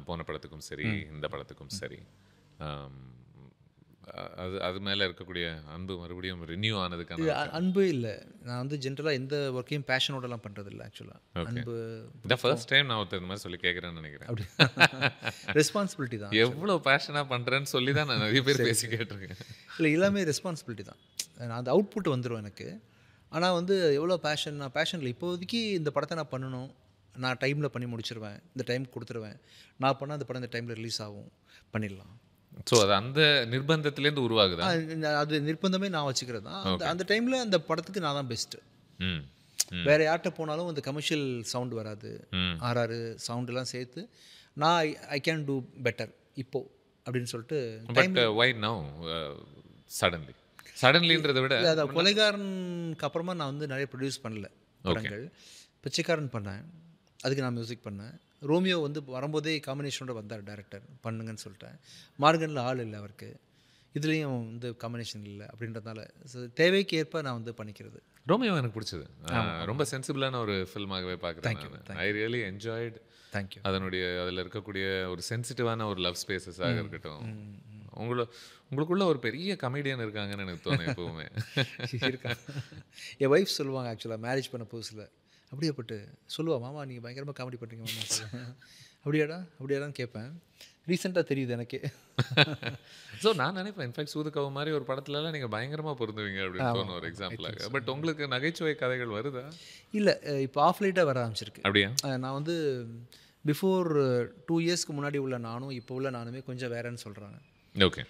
போன படத்துக்கும் சரி இந்த படத்துக்கும் சரி. அது மேலே இருக்கக்கூடிய அன்பு மறுபடியும் ரினியூ ஆனதுக்கான அன்பு இல்லை. நான் வந்து ஜென்ரலாக எந்த ஒர்க்கையும் பேஷனோடலாம் பண்ணுறது இல்லை ஆக்சுவலாக. அன்பு இந்த ஃபர்ஸ்ட் டைம் நான் ஒருத்தர் இந்த மாதிரி சொல்லி கேட்குறேன்னு நினைக்கிறேன். அப்படி ரெஸ்பான்சிபிலிட்டி தான். எவ்வளோ பேஷனாக பண்ணுறேன்னு சொல்லி தான் நான் நிறைய பேர் பேசி கேட்டிருக்கேன். இல்லை, எல்லாமே ரெஸ்பான்சிபிலிட்டி தான். நான் அந்த அவுட்புட் வந்துடும் எனக்கு. ஆனால் வந்து எவ்வளோ பேஷன், நான் பேஷனில் இப்போதைக்கு இந்த படத்தை நான் பண்ணணும், நான் டைமில் பண்ணி முடிச்சிருவேன், இந்த டைம் கொடுத்துருவேன், நான் பண்ணால் அந்த படம் இந்த டைமில் ரிலீஸ் ஆகும், பண்ணிடலாம். ஸோ அது அந்த நிர்பந்தத்துலேருந்து உருவாகுதா? அது நிர்பந்தமே நான் வச்சுக்கிறது தான். அந்த டைமில் அந்த படத்துக்கு நான் தான் பெஸ்ட்டு. ம். வேறு யார்கிட்ட போனாலும் அந்த கமர்ஷியல் சவுண்ட் வராது, ஆர்ஆர் சவுண்டெல்லாம் சேர்த்து நான் ஐ கேன் டூ பெட்டர் இப்போ அப்படின்னு சொல்லிட்டு. பட் வை நவ் சடன்லின்றதை விட அதான் கொலைகாரனுக்கு அப்புறமா நான் வந்து நிறைய ப்ரொடியூஸ் பண்ணல படங்கள். பிச்சைக்காரன் பண்ணேன், அதுக்கு நான் மியூசிக் பண்ணேன். ரோமியோ வந்து வரும்போதே காம்பினேஷனோட வந்தார் டேரக்டர், பண்ணுங்கன்னு சொல்லிட்டேன். மார்கனில் ஆள் இல்லை அவருக்கு, இதுலேயும் வந்து காம்பினேஷன் இல்லை அப்படின்றதுனால தேவைக்கு ஏற்ப நான் வந்து பண்ணிக்கிறது. ரோமியோ எனக்கு பிடிச்சது, ரொம்ப சென்சிபிளான ஒரு ஃபில்மாகவே பார்க்குறேன். I really enjoyed. தேங்க்யூ. அதனுடைய அதில் இருக்கக்கூடிய ஒரு சென்சிட்டிவான ஒரு லவ் ஸ்பேசஸாக இருக்கட்டும். உங்களுக்குள்ள ஒரு பெரிய கமெடியன் இருக்காங்கன்னு எனக்கு தோணும் எப்பவுமே. இருக்காங்க. என் ஒய்ஃப் சொல்லுவாங்க ஆக்சுவலாக, மேரேஜ் பண்ண புதுசில் அப்படியே பட்டு சொல்லுவா, மாமா நீங்கள் பயங்கரமாக காமெடி பண்ணுறீங்க மாமா. அப்படியாடான்னு கேட்பேன். ரீசெண்டாக தெரியுது எனக்கே. ஸோ நான் நினைப்பேன், இன்ஃபேக்ட் சூதுக்கவு மாதிரி ஒரு படத்துலலாம் நீங்கள் பயங்கரமாக பொருந்துவீங்க அப்படின்னு தோணும் ஒரு எக்ஸாம்பிளாக. பட் உங்களுக்கு நகைச்சுவை கதைகள் வருதா? இல்லை, இப்போ ஆஃப் லைட்டாக வர ஆரம்பிச்சிருக்கு. அப்படியா? நான் வந்து பிஃபோர் 2 இயர்ஸ்க்கு முன்னாடி உள்ள நானும் இப்போ உள்ள நானுமே கொஞ்சம் வேறேன்னு சொல்கிறாங்க. ஓகே.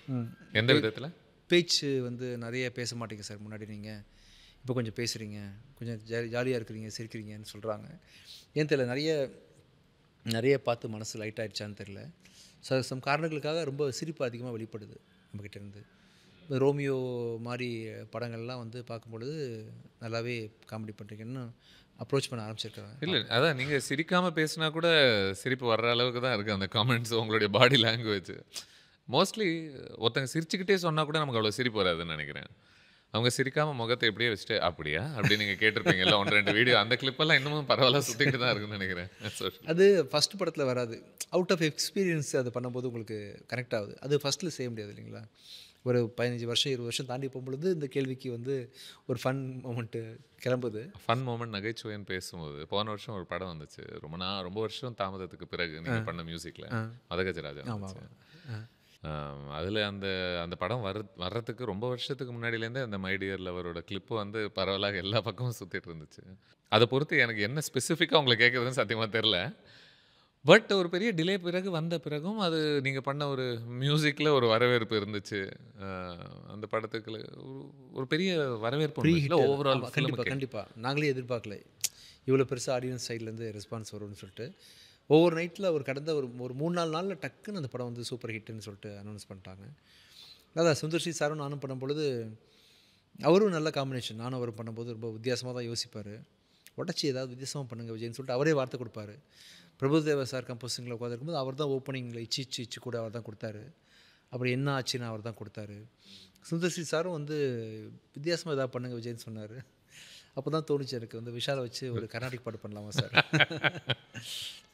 எந்த விதத்தில்? பேச்சு வந்து நிறைய பேச மாட்டீங்க சார் முன்னாடி, நீங்கள் இப்போ கொஞ்சம் பேசுகிறீங்க, கொஞ்சம் ஜாலியாக இருக்கிறீங்க, சிரிக்கிறீங்கன்னு சொல்கிறாங்க. ஏன் தெரியல, நிறைய பார்த்து மனசு லைட் ஆகிடுச்சான்னு தெரில. சம் காரணங்களுக்காக ரொம்ப சிரிப்பு அதிகமாக வெளிப்படுது நம்மக்கிட்டேருந்து. ரோமியோ மாதிரி படங்கள்லாம் வந்து பார்க்கும்பொழுது நல்லாவே காமெடி பண்ணுறீங்கன்னு அப்ரோச் பண்ண ஆரம்பிச்சிருக்காங்க. இல்லை, அதான் நீங்கள் சிரிக்காமல் பேசினா கூட சிரிப்பு வர்ற அளவுக்கு தான் இருக்குது அந்த காமெண்ட்ஸ், உங்களுடைய பாடி லாங்குவேஜ். மோஸ்ட்லி ஒருத்தங்க சிரிச்சுக்கிட்டே சொன்னால் கூட நமக்கு அவ்வளோ சிரிப்பு வராதுன்னு நினைக்கிறேன். அவங்க சிரிக்காமல் முகத்தை எப்படியே வச்சுட்டு அப்படியா அப்படின்னு நீங்கள் கேட்டிருப்பீங்கல்ல 1-2 வீடியோ, அந்த கிளிப்பெல்லாம் இன்னமும் பரவாயில்ல சுற்றிக்கிட்டு தான் இருக்குன்னு நினைக்கிறேன். அது ஃபஸ்ட் படத்தில் வராது, அவுட் ஆஃப் எக்ஸ்பீரியன்ஸ் அது பண்ணும்போது உங்களுக்கு கனெக்ட் ஆகுது. அது ஃபஸ்ட்டில் செய்ய முடியாது இல்லைங்களா. ஒரு 15 வருஷம் 20 வருஷம் தாண்டி போகும்பொழுது இந்த கேள்விக்கு வந்து ஒரு ஃபன் மூமெண்ட்டு கிளம்புது. ஃபன் மூமெண்ட் நகைச்சுவைன்னு பேசும்போது போன வருஷம் ஒரு படம் வந்துச்சு, ரொம்ப வருஷம் தாமதத்துக்கு பிறகு நீங்கள் பண்ண மியூசிக்கில், மதகஜராஜா. அதில் அந்த படம் வர்றதுக்கு ரொம்ப வருஷத்துக்கு முன்னாடியிலேருந்தே அந்த மை டியர் லவரோட கிளிப்பு வந்து பரவலாக எல்லா பக்கமும் சுற்றிட்டு இருந்துச்சு. அதை பொறுத்து எனக்கு என்ன ஸ்பெசிஃபிக்காக உங்களை கேட்குறதுன்னு சத்தியமாக தெரில. பட் ஒரு பெரிய டிலே பிறகு வந்த பிறகும் அது நீங்கள் பண்ண ஒரு மியூசிக்கில் ஒரு வரவேற்பு இருந்துச்சு. அந்த படத்துக்கு ஒரு பெரிய வரவேற்பு ஓவரால். கண்டிப்பாக நாங்களே எதிர்பார்க்கல இவ்வளோ பெருசாக ஆடியன்ஸ் சைட்லேருந்து ரெஸ்பான்ஸ் வரும்னு சொல்லிட்டு. ஒவ்வொரு நைட்டில் ஒரு கடந்த ஒரு 3-4 நாளில் டக்குன்னு அந்த படம் வந்து சூப்பர் ஹிட்டுன்னு சொல்லிட்டு அனௌன்ஸ் பண்ணிட்டாங்க. அதான் சுந்தர்சி சாரும் நானும் பண்ணும்பொழுது அவரும் நல்ல காம்பினேஷன். நானும் அவரும் பண்ணும்போது ரொம்ப வித்தியாசமாக தான் யோசிப்பார். உடச்சி ஏதாவது வித்தியாசமாக பண்ணுங்க விஜய்ன்னு சொல்லிட்டு அவரே வார்த்தை கொடுப்பாரு. பிரபுதேவா சார் கம்போசிங்கில் உட்காந்துருக்கும்போது அவர் தான் ஓப்பனிங்கில் இச்சு கூட அவர் தான் கொடுத்தாரு. அப்புறம் என்ன ஆச்சுன்னு அவர் தான் கொடுத்தாரு. சுந்தர்சி சாரும் வந்து வித்தியாசமாக ஏதாவது பண்ணுங்க விஜய்ன்னு சொன்னார். அப்போ தான் தோணுச்சு எனக்கு வந்து விஷாலை வச்சு ஒரு கர்நாடிக் பாட்டு பண்ணலாமா சார்,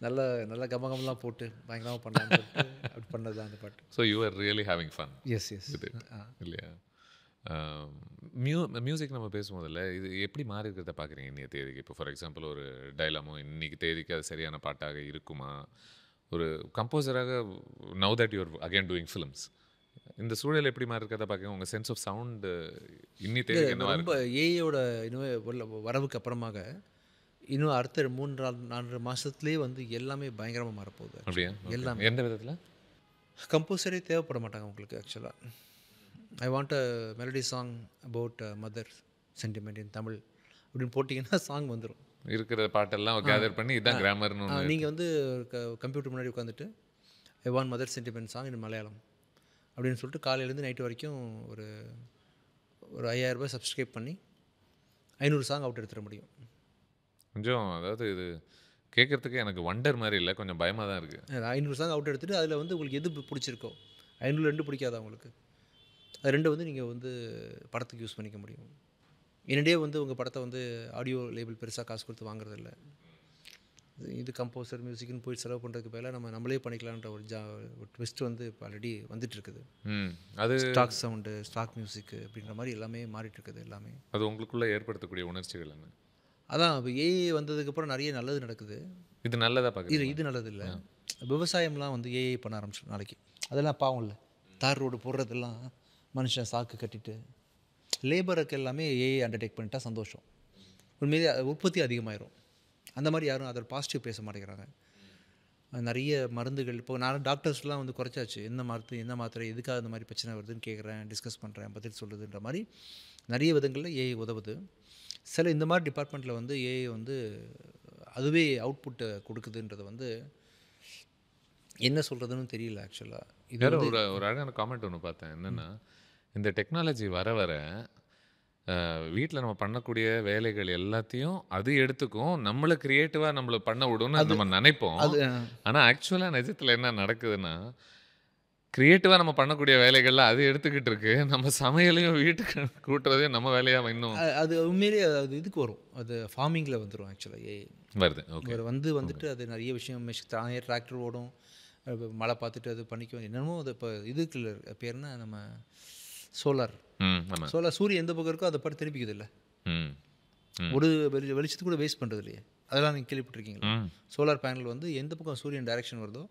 நல்ல கமகமெல்லாம் போட்டு பயங்கரமாக பண்ணலாம்னு சொல்லிட்டு அப்படி பண்ணது தான் அந்த பாட்டு. So you are really having fun. Yes இல்லையா? மியூசிக் நம்ம பேசும்போதில்ல, இது எப்படி மாறி இருக்கிறத பார்க்குறீங்க இன்றைய தேதிக்கு? இப்போ ஃபார் எக்ஸாம்பிள் ஒரு டைலாமோ இன்றைக்கி தேதிக்கு அது சரியான பாட்டாக இருக்குமா? ஒரு கம்போசராக now that you're again doing films, இந்த சூழல் எப்படி மாறி இருக்கிறத பார்க்குறீங்க? உங்கள் சென்ஸ் ஆஃப் சவுண்டு இன்னி தேதிக்கு என்ன? ரொம்ப ஏஐயோட இன்னும் வரவுக்கு அப்புறமாக இன்னும் அடுத்த 3-4 மாதத்துலேயே வந்து எல்லாமே பயங்கரமாக மாறப்போகுது. அப்படியா? எல்லாமே எந்த விதத்தில்? கம்போசரே தேவைப்பட மாட்டாங்க உங்களுக்கு ஆக்சுவலாக. I want a melody song about mother sentiment in Tamil அப்படின்னு போட்டிங்கன்னா சாங் வந்துடும். இருக்கிற பாட்டெல்லாம் கேதர் பண்ணி இதான் கிராமர்னு ஒன்று. நீங்கள் வந்து கம்ப்யூட்டர் முன்னாடி உட்காந்துட்டு ஒன் மதர் சென்டிமெண்ட் சாங் இன் மலையாளம் அப்படின்னு சொல்லிட்டு காலையிலேருந்து நைட்டு வரைக்கும் ஒரு ஒரு 5000 ரூபாய் சப்ஸ்கிரைப் பண்ணி 500 சாங் அவுட் எடுத்துட முடியும். கொஞ்சம் அதாவது இது கேட்குறதுக்கு எனக்கு வண்டர் மாதிரி இல்லை, கொஞ்சம் பயமாக தான் இருக்குது. 500 சாங் அவுட் எடுத்துகிட்டு அதில் வந்து உங்களுக்கு எது பிடிச்சிருக்கோ, 500 2 பிடிக்காதா உங்களுக்கு, அது 2 வந்து நீங்கள் வந்து படத்துக்கு யூஸ் பண்ணிக்க முடியும். என்னடே வந்து உங்கள் படத்தை வந்து ஆடியோ லேபிள் பெருசாக காசு கொடுத்து வாங்குறதில்ல. இது கம்போசர் மியூசிக்னு போய் செலவு பண்ணுறதுக்கு பதிலாக நம்மளே பண்ணிக்கலான்ற ஒரு ட்விஸ்ட் வந்து இப்போ ஆல்ரெடி வந்துட்டு இருக்குது. அது ஸ்டாக் சவுண்டு, ஸ்டாக் மியூசிக்கு அப்படின்ற மாதிரி எல்லாமே மாறிட்டு இருக்குது. எல்லாமே அது உங்களுக்குள்ளே ஏற்படுத்தக்கூடிய உணர்ச்சிகள் என்ன? அதான் இப்போ ஏஐ வந்ததுக்கப்புறம் நிறைய நல்லது நடக்குது. இது நல்லதாக பார்க்குறீங்க? இது நல்லது இல்லை. விவசாயம்லாம் வந்து ஏஐ பண்ண ஆரம்பிச்சிடும் நாளைக்கு. அதெல்லாம் பாவம் இல்லை. தார் ரோடு போடுறதெல்லாம் மனுஷன் சாக்கு கட்டிட்டு, லேபருக்கு எல்லாமே ஏஐ அண்டர்டேக் பண்ணிட்டா சந்தோஷம். உண்மையிலே உற்பத்தி அதிகமாயிரும். அந்த மாதிரி யாரும் அதை பாசிட்டிவ் பேச மாட்டேங்கிறாங்க. நிறைய மருந்துகள் இப்போ நான் டாக்டர்ஸ்லாம் வந்து குறைச்சாச்சு. என்ன மாத்திரை எதுக்காக இந்த மாதிரி பிரச்சனை வருதுன்னு கேட்குறேன், டிஸ்கஸ் பண்ணுறேன், பதில் சொல்லுதுன்ற மாதிரி நிறைய விதங்களில் ஏஐ உதவுது. சில இந்த மாதிரி டிபார்ட்மெண்ட்டில் வந்து ஏஐ வந்து அதுவே அவுட்புட்டை கொடுக்குதுன்றது வந்து என்ன சொல்கிறதுன்னு தெரியல ஆக்சுவலாக. இது ஒரு அழகான காமெண்ட் ஒன்று பார்த்தேன். என்னென்னா, இந்த டெக்னாலஜி வர வர வீட்டில் நம்ம பண்ணக்கூடிய வேலைகள் எல்லாத்தையும் அது எடுத்துக்கும், நம்மளை க்ரியேட்டிவாக நம்மளை பண்ண விடும்னு நம்ம நினைப்போம். ஆனால் ஆக்சுவலாக நிஜத்தில் என்ன நடக்குதுன்னா, க்ரியேட்டிவாக நம்ம பண்ணக்கூடிய வேலைகள்லாம் அது எடுத்துக்கிட்டு இருக்கு. நம்ம சமையலையும் வீட்டுக்கு கூட்டுறதையும் நம்ம வேலையாக இன்னும் அது உண்மையிலேயே அது இதுக்கு வரும். அது ஃபார்மிங்கில் வந்துடும் ஆக்சுவலாக. ஏஐ வருது. ஓகே, வந்துட்டு அது நிறைய விஷயம் தானே டிராக்டர் ஓடும், மழை பார்த்துட்டு அது பண்ணிக்கும். என்னமோ அது இப்போ இதுக்கு பேர்னா நம்ம சோலார் சூரியன் எந்த பக்கம் இருக்கோ அதை படம் திருப்பிக்குது இல்லை. ஒரு வெளிச்சத்துக்கு கூட வேஸ்ட் பண்ணுறது இல்லையே. அதெல்லாம் நீங்கள் கேள்விப்பட்டிருக்கீங்களா? சோலார் பேனல் வந்து எந்த பக்கம் சூரியன் டைரக்ஷன் வருதோ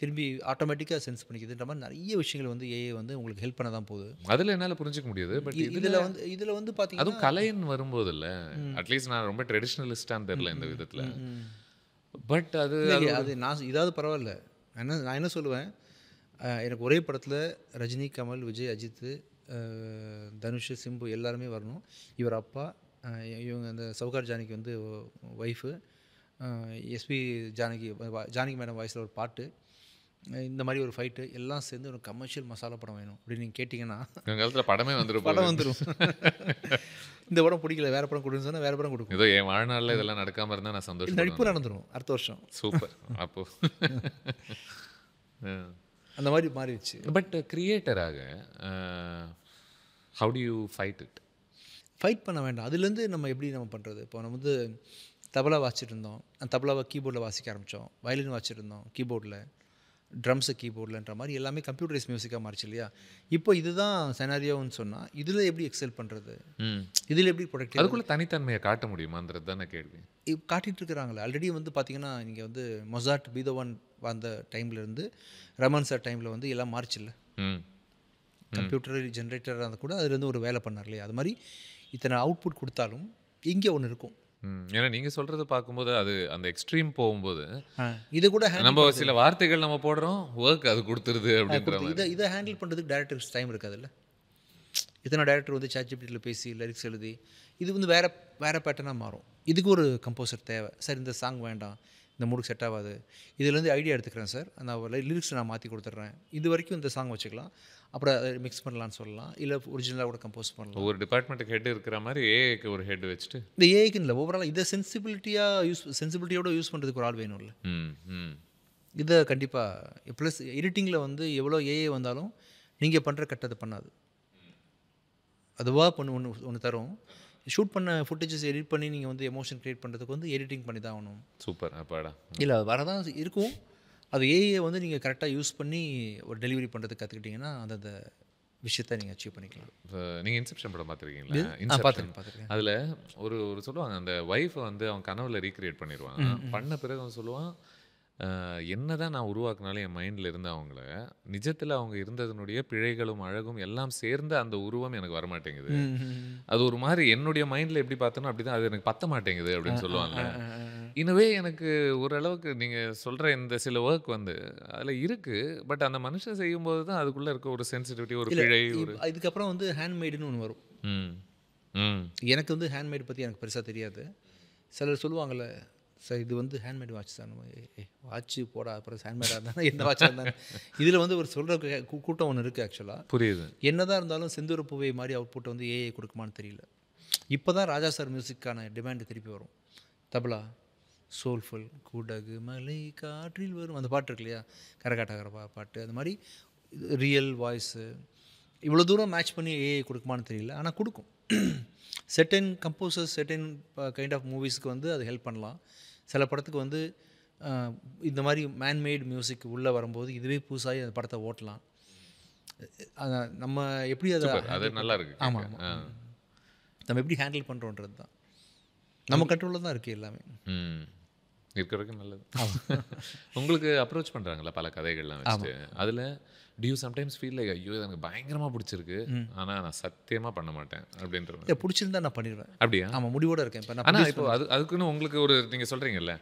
திரும்பி ஆட்டோமேட்டிக்காக சென்ஸ் பண்ணிக்குதுன்ற மாதிரி நிறைய விஷயங்கள் வந்து ஏஐ வந்து உங்களுக்கு ஹெல்ப் பண்ண தான் போகுது. அதில் என்னால் புரிஞ்சிக்க முடியுது. பட் இதில் வந்து பார்த்தீங்கன்னா அதுவும் கலைன்னு வரும்போது இல்லை, அட்லீஸ்ட் நான் ரொம்ப ட்ரெடிஷ்னலிஸ்டான்னு தெரில இந்த விதத்தில். பட் அது நான் இதாவது பரவாயில்ல. நான் என்ன சொல்லுவேன், எனக்கு ஒரே படத்தில் ரஜினி, கமல், விஜய், அஜித், தனுஷ், சிம்பு எல்லாருமே வரணும். இவர் அப்பா, இவங்க அந்த சவுகார் ஜானகி வந்து ஒய்ஃபு, எஸ்பி ஜானகி மேடம் வாய்ஸில் ஒரு பாட்டு, இந்த மாதிரி ஒரு ஃபைட்டு எல்லாம் சேர்ந்து ஒரு கமர்ஷியல் மசாலா படம் வேணும் அப்படின்னு நீங்கள் கேட்டிங்கன்னா காலத்தில் படம் வந்துடும். இந்த படம் பிடிக்கல, வேறு படம் கொடுன்னு சொன்னால் வேறு படம் கொடுக்கும். ஏதோ என் வாழ்நாளில் இதெல்லாம் நடக்காமல் இருந்தால் நான் சந்தோஷம். நடிப்பு நடந்துடும் அடுத்த வருஷம். சூப்பர். அப்போ அந்த மாதிரி மாறிடுச்சு. பட் கிரியேட்டராக how do you fight it? Fight பண்ண வேண்டாம். அதுலேருந்து நம்ம எப்படி நம்ம பண்ணுறது? இப்போ நம்ம வந்து தபலா வாசிச்சுட்டு இருந்தோம், அந்த தபலாவை கீபோர்டில் வாசிக்க ஆரம்பித்தோம். வயலின் வாசிச்சுட்டு இருந்தோம் கீபோர்டில், ட்ரம்ஸு கீபோர்டில்ன்ற மாதிரி எல்லாமே கம்ப்யூட்டரைஸ் மியூசிக்காக மாறிச்சு இல்லையா? இப்போ இதுதான் செனாரியோன்னு சொன்னால் இதில் எப்படி எக்ஸல் பண்ணுறது, இதில் எப்படி ப்ரொடக்ட், அதுக்குள்ளே தனித்தன்மையை காட்ட முடியுமான்றது தானே கேள்வி. காட்டிகிட்டு இருக்கிறாங்களே ஆல்ரெடி. வந்து பார்த்திங்கன்னா நீங்கள் வந்து மொசார்ட், பீதோவன் வந்த டைம்லேருந்து ரமன் சார் டைமில் வந்து எல்லாம் மாறிச்சு இல்லை. கம்ப்யூட்டர் ஜென்ரேட்டராக இருந்தால் கூட அதுலேருந்து ஒரு வேலை பண்ணார் இல்லையா? அது மாதிரி இத்தனை அவுட்புட் கொடுத்தாலும் இங்கே ஒன்று இருக்கும். ஏன்னா நீங்கள் சொல்கிறத பார்க்கும்போது அது அந்த எக்ஸ்ட்ரீம் போகும்போது இதை கூட நம்ம சில வார்த்தைகள் நம்ம போடுறோம், ஒர்க் அது கொடுத்துருது அப்படின்ற இதை ஹேண்டில் பண்ணுறதுக்கு டேரக்டர்ஸ் டைம் இருக்காதுல்ல. இத்தனை டேரக்டர் வந்து சாட்ஜிபிட்டியில் பேசி லிரிக்ஸ் எழுதி இது வந்து வேறு பேட்டர்னாக மாறும். இதுக்கு ஒரு கம்போசர் தேவை. சார் இந்த சாங் வேண்டாம், இந்த மூடுக்கு செட் ஆகாது, இதுலேருந்து ஐடியா எடுத்துக்கிறேன் சார், நான் லிரிக்ஸ் நான் மாற்றி கொடுத்துட்றேன், இது வரைக்கும் இந்த சாங் வச்சுக்கலாம், அப்புறம் அதை மிக்ஸ் பண்ணலான்னு சொல்லலாம், இல்லை ஒரிஜினலாக கூட கம்போஸ் பண்ணலாம். ஒவ்வொரு டிபார்ட்மெண்ட்டுக்கு ஹெட் இருக்கிற மாதிரி ஏஐக்கு ஒரு ஹெட் வச்சுட்டு இந்த ஏஐக்குன்னு இல்லை, ஓவரால் இதை சென்சிபிலிட்டியோட யூஸ் பண்ணுறதுக்கு ஒரு ஆள் வேணும்ல. இதை கண்டிப்பாக ப்ளஸ் எடிட்டிங்கில் வந்து எவ்வளோ ஏஐ வந்தாலும் நீங்கள் பண்ணுற கட்டத்தை பண்ணாது. அதுவாக ஒன்று தரும். ஷூட் பண்ண ஃபுட்டேஜஸ் எடிட் பண்ணி நீங்கள் வந்து எமோஷன் க்ரியேட் பண்ணுறதுக்கு வந்து எடிட்டிங் பண்ணி தான் ஆகணும். சூப்பர். அப்பாடா. இல்லை வரதான் இருக்கும். அது ஏஐயை வந்து நீங்கள் கரெக்டாக யூஸ் பண்ணி ஒரு டெலிவரி பண்ணுறதுக்கு கற்றுக்கிட்டிங்கன்னா அந்த விஷயத்தை நீங்கள் அச்சீவ் பண்ணிக்கலாம். நீங்கள் இன்செப்ஷன் படம் பார்த்துருக்கீங்களா? பார்த்துருக்கேன். அதில் ஒரு சொல்லுவாங்க, அந்த ஒய்ஃபை வந்து அவன் கனவுல ரீக்ரியேட் பண்ணிடுவான். பண்ண பிறகு அவன் சொல்லுவான், என்ன தான் நான் உருவாக்குனாலும் என் மைண்டில் இருந்து அவங்கள நிஜத்தில் அவங்க இருந்ததனுடைய பிழைகளும் அழகும் எல்லாம் சேர்ந்து அந்த உருவம் எனக்கு வரமாட்டேங்குது. அது ஒரு மாதிரி என்னுடைய மைண்டில் எப்படி பார்த்தோன்னா அப்படி தான் அது எனக்கு பத்த மாட்டேங்குது அப்படின்னு சொல்லுவாங்க. இன்னவே எனக்கு ஓரளவுக்கு நீங்கள் சொல்கிற இந்த சில ஒர்க் வந்து அதில் இருக்குது. பட் அந்த மனுஷன் செய்யும்போது தான் அதுக்குள்ளே இருக்க ஒரு சென்சிட்டிவிட்டி, ஒரு பிழை, ஒரு இதுக்கப்புறம் வந்து ஹேண்ட்மேடுன்னு ஒன்று வரும். எனக்கு வந்து ஹேண்ட்மேட் பற்றி எனக்கு பெருசாக தெரியாது. சிலர் சொல்லுவாங்கள்ல, சார் இது வந்து ஹேண்ட்மேட் வாட்ச் தான். நம்ம வாட்ச்சு போடா அப்புறம் ஹேண்ட்மேடாக இருந்தாலும் என்ன வாட்சாக இருந்தாலும் இதில் வந்து ஒரு சொல்கிற கூட்டம் ஒன்று இருக்குது ஆக்சுவலாக. புரியுது. என்னதான் இருந்தாலும் செந்தூர பூவை மாதிரி அவுட்புட் வந்து ஏஐ கொடுக்குமான்னு தெரியல. இப்போ தான் ராஜா சார் மியூசிக்கான டிமாண்டு திருப்பி வரும். தபலா சோல்ஃபுல் கூடகு மலை காற்றில் வரும் அந்த பாட்டு இருக்கு இல்லையா, கரகாட்டகரப்பா பாட்டு, அந்த மாதிரி ரியல் வாய்ஸு இவ்வளோ தூரம் மேட்ச் பண்ணி ஏஐ கொடுக்குமான்னு தெரியல. ஆனால் கொடுக்கும். Certain composers certain kind of மூவிஸ்க்கு வந்து அது ஹெல்ப் பண்ணலாம். சில படத்துக்கு வந்து இந்த மாதிரி மேன்மேட் மியூசிக் உள்ளே வரும்போது இதுவே புதுசாகி அந்த படத்தை ஓட்டலாம். நம்ம எப்படி அது நல்லா இருக்கு. ஆமாம், நம்ம எப்படி ஹேண்டில் பண்ணுறோன்றது தான் நம்ம கண்ட்ரோலில் தான் இருக்குது எல்லாமே. இருக்கிற வரைக்கும் நல்லது. உங்களுக்கு அப்ரோச் பண்ணுறாங்களா பல கதைகள்லாம் வச்சுட்டு, அதில் do you sometimes feel like ஐயோ எனக்கு பயங்கரமாக பிடிச்சிருக்கு ஆனால் நான் சத்தியமாக பண்ண மாட்டேன் அப்படின்ற மாதிரி? பிடிச்சிருந்தா நான் பண்ணிடுவேன். அப்படியா? ஆமாம், முடிவோடு இருக்கேன். இப்போ ஆனால் இப்போ அதுக்குன்னு உங்களுக்கு ஒரு நீங்கள் சொல்கிறீங்கல்ல,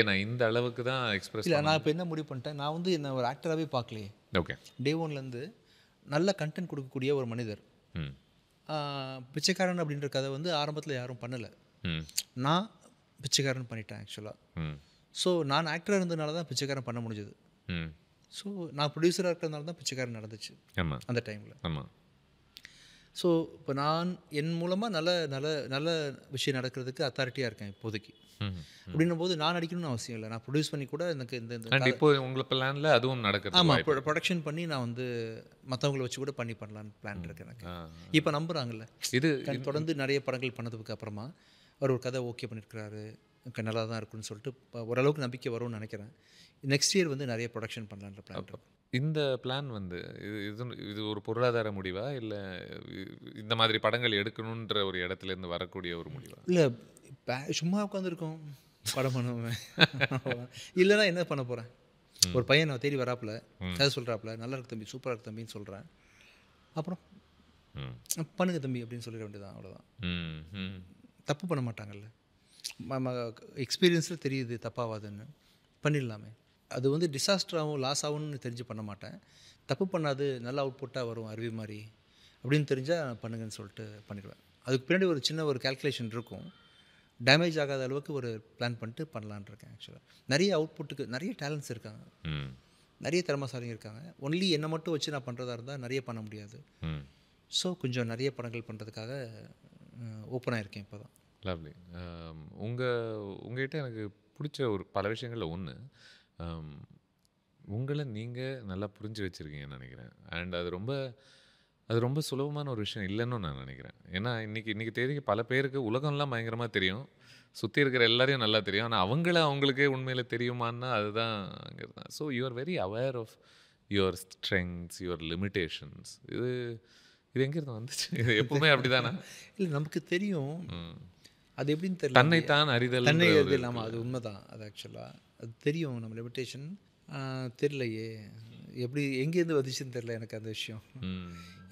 நான் இந்த அளவுக்கு தான் எக்ஸ்பிரஸ் இல்லை, நான் இப்போ என்ன முடிவு பண்ணிட்டேன், நான் வந்து என்ன ஒரு ஆக்டராகவே பார்க்கலையே. ஓகே, டே ஒன்லேருந்து நல்ல கண்டென்ட் கொடுக்கக்கூடிய ஒரு மனிதர். பிச்சைக்காரன் அப்படின்ற கதை வந்து ஆரம்பத்தில் யாரும் பண்ணலை. நான் பிச்சைக்காரன் பண்ணிட்டேன் ஆக்சுவலாக. ஸோ நான் ஆக்டராக இருந்ததுனால தான் பிச்சைக்காரன் பண்ண முடிஞ்சது. ஸோ நான் ப்ரொடியூசராக இருக்கிறதுனால தான் பிச்சைக்காரன் நடந்துச்சு அந்த டைமில். ஆமாம். ஸோ இப்போ நான் என் மூலமாக நல்ல நல்ல நல்ல விஷயம் நடக்கிறதுக்கு அத்தாரிட்டியாக இருக்கேன் இப்போதைக்கு. அப்படின்னும் போது நான் நடிக்கணும்னு அவசியம் இல்லை, நான் ப்ரொடியூஸ் பண்ணி கூட எனக்கு இந்த இப்போ உங்களை பிளானில் அதுவும் நடக்குது. ஆமாம், ப்ரொடக்ஷன் பண்ணி நான் வந்து மற்றவங்களை வச்சு கூட பண்ணலான்னு பிளான் இருக்கு எனக்கு. இப்போ நம்புகிறாங்கல்ல, இது தொடர்ந்து நிறைய படங்கள் பண்ணதுக்கு அப்புறமா அவர் ஒரு கதை ஓகே பண்ணியிருக்கிறாரு, நல்லா தான் இருக்குன்னு சொல்லிட்டு ஓரளவுக்கு நம்பிக்கை வரும்னு நினைக்கிறேன். நெக்ஸ்ட் இயர் வந்து நிறைய ப்ரொடக்ஷன் பண்ணலான்ற பிளான். இந்த பிளான் வந்து இது ஒரு பொருளாதார முடிவா இல்லை இந்த மாதிரி படங்கள் எடுக்கணுன்ற ஒரு இடத்துலேருந்து வரக்கூடிய ஒரு முடிவா? இல்லை, சும்மா உட்காந்துருக்கோம் படம் பண்ணுவேன். இல்லைன்னா என்ன பண்ண போகிறேன்? ஒரு பையன் நான் தேடி வராப்புல, கதை சொல்கிறாப்புல, நல்லா இருக்கு தம்பி, சூப்பராக இருக்கு தம்பின்னு சொல்கிறேன். அப்புறம் பண்ணுங்க தம்பி அப்படின்னு சொல்லிட வேண்டியதான், அவ்வளோதான். தப்பு பண்ண மாட்டாங்கல்ல, எக்ஸ்பீரியன்ஸில் தெரியுது தப்பாகாதுன்னு, பண்ணிடலாமே. அது வந்து டிசாஸ்டர் ஆகும், லாஸ் ஆகும்னு தெரிஞ்சு பண்ண மாட்டேன். தப்பு பண்ணாது, நல்ல அவுட்புட்டாக வரும் அருவி மாதிரி அப்படின்னு தெரிஞ்சால் பண்ணுங்கன்னு சொல்லிட்டு பண்ணிடுவேன். அதுக்கு பின்னாடி ஒரு சின்ன ஒரு கால்குலேஷன் இருக்கும். டேமேஜ் ஆகாத அளவுக்கு ஒரு பிளான் பண்ணிட்டு பண்ணலான் இருக்கேன். ஆக்சுவலாக நிறைய அவுட்புட்டுக்கு நிறைய டேலண்ட்ஸ் இருக்காங்க, நிறைய திறமைசாலிங்க இருக்காங்க. ஒன்லி என்னை மட்டும் வச்சு நான் பண்ணுறதா இருந்தால் நிறைய பண்ண முடியாது. ஸோ கொஞ்சம் நிறைய படங்கள் பண்ணுறதுக்காக ஓப்பனாக இருக்கேன் இப்போ தான். லவ்லி. உங்கள்கிட்ட எனக்கு பிடிச்ச ஒரு பல விஷயங்களில் ஒன்று, உங்களை நீங்கள் நல்லா புரிஞ்சு வச்சுருக்கீங்கன்னு நினைக்கிறேன். அண்ட் அது ரொம்ப சுலபமான ஒரு விஷயம் இல்லைன்னு நான் நினைக்கிறேன். ஏன்னா இன்றைக்கி தேதிக்கு பல பேருக்கு உலகம்லாம் பயங்கரமாக தெரியும், சுற்றி இருக்கிற எல்லாரையும் நல்லா தெரியும், ஆனால் அவங்களுக்கே உண்மையில் தெரியுமான்னா அதுதான் அங்கே தான். So you are very aware of your strengths, your limitations. இது எங்கேருந்து வந்துச்சு? இது எப்பவுமே அப்படி தானே? இல்லை, நமக்கு தெரியும், அது எப்படின்னு தெரியல. தன்னைத்தான் அறிதல் இல்லாமல் அது உண்மைதான். அது ஆக்சுவலாக அது தெரியும், நம்ம லிமிட்டேஷன் தெரியலையே, எப்படி எங்கேருந்து வந்துச்சுன்னு தெரியல எனக்கு. அந்த விஷயம்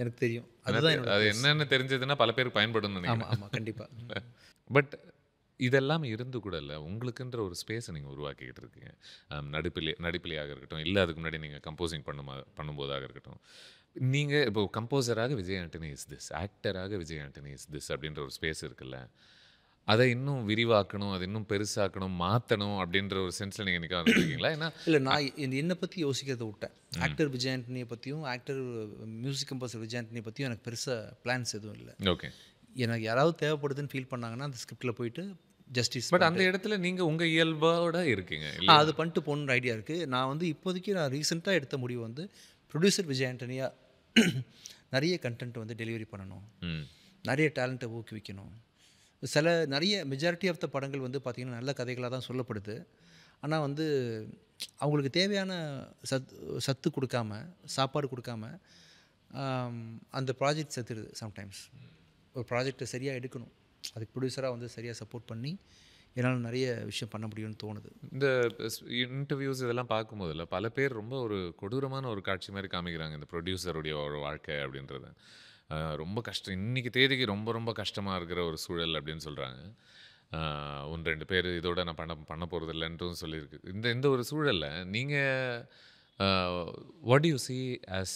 எனக்கு தெரியும், அதுதான் அது என்னென்னு தெரிஞ்சதுன்னா பல பேருக்கு பயன்படும் நினைக்கிறேன். ஆமாம், கண்டிப்பாக. பட் இதெல்லாம் இருந்து கூட இல்லை, உங்களுக்குன்ற ஒரு ஸ்பேஸை நீங்கள் உருவாக்கிக்கிட்டு இருக்கீங்க. நடிப்பிலையாக இருக்கட்டும், இல்லை அதுக்கு முன்னாடி நீங்கள் கம்போசிங் பண்ணும்போதாக இருக்கட்டும். நீங்கள் இப்போ கம்போசராக விஜய் ஆண்டனி இஸ் திஸ், ஆக்டராக விஜய் ஆண்டனி இஸ் திஸ் அப்படின்ற ஒரு ஸ்பேஸ் இருக்குல்ல, அதை இன்னும் விரிவாக்கணும், அதை இன்னும் பெருசாக்கணும், மாற்றணும் அப்படின்ற ஒரு சென்ஸில் நீங்கள் நிற்க வந்துருக்கீங்களா? ஏன்னா இல்லை, நான் என்னை பற்றி யோசிக்கிறத விட்டேன். ஆக்டர் விஜய் ஆண்டனியை பற்றியும் ஆக்டர் மியூசிக் கம்போசர் விஜய் ஆண்டனியை பற்றியும் எனக்கு பெருசாக பிளான்ஸ் எதுவும் இல்லை. ஓகே, எனக்கு யாராவது தேவைப்படுதுன்னு ஃபீல் பண்ணாங்கன்னா அந்த ஸ்கிரிப்டில் போயிட்டு ஜஸ்டிஸ். பட் அந்த இடத்துல நீங்கள் உங்கள் இயல்போட இருக்கீங்க. அது பண்ணிட்டு போகணுன்ற ஐடியா இருக்குது. நான் வந்து இப்போதைக்கு நான் ரீசெண்டாக எடுத்த முடிவு வந்து ப்ரொடியூசர் விஜய் ஆண்டனியாக நிறைய கண்டென்ட் வந்து டெலிவரி பண்ணணும், நிறைய டேலண்ட்டை ஊக்குவிக்கணும். நிறைய மெஜாரிட்டி ஆஃப் த படங்கள் வந்து பார்த்திங்கன்னா நல்ல கதைகளாக தான் சொல்லப்படுது. ஆனால் வந்து அவங்களுக்கு தேவையான சத்து கொடுக்காம, சாப்பாடு கொடுக்காம அந்த ப்ராஜெக்ட் செத்துடுது. சம்டைம்ஸ் ஒரு ப்ராஜெக்டை சரியாக எடுக்கணும், அதுக்கு ப்ரொடியூசராக வந்து சரியாக சப்போர்ட் பண்ணி என்னால் நிறைய விஷயம் பண்ண முடியும்னு தோணுது. இந்த இன்டர்வியூஸ் இதெல்லாம் பார்க்கும்போதில்ல, பல பேர் ரொம்ப ஒரு கொடூரமான ஒரு காட்சி மாதிரி காமிக்கிறாங்க இந்த ப்ரொடியூசருடைய ஒரு வாழ்க்கை அப்படின்றது. ரொம்ப கஷ்டம், இன்றைக்கி தேதிக்கு ரொம்ப ரொம்ப கஷ்டமாக இருக்கிற ஒரு சூழல் அப்படின்னு சொல்கிறாங்க. 1-2 பேர் இதோட நான் பண்ண போகிறது இல்லைன்றும் சொல்லியிருக்கு. இந்த ஒரு சூழலில் நீங்கள் வாட் யூ சி ஆஸ்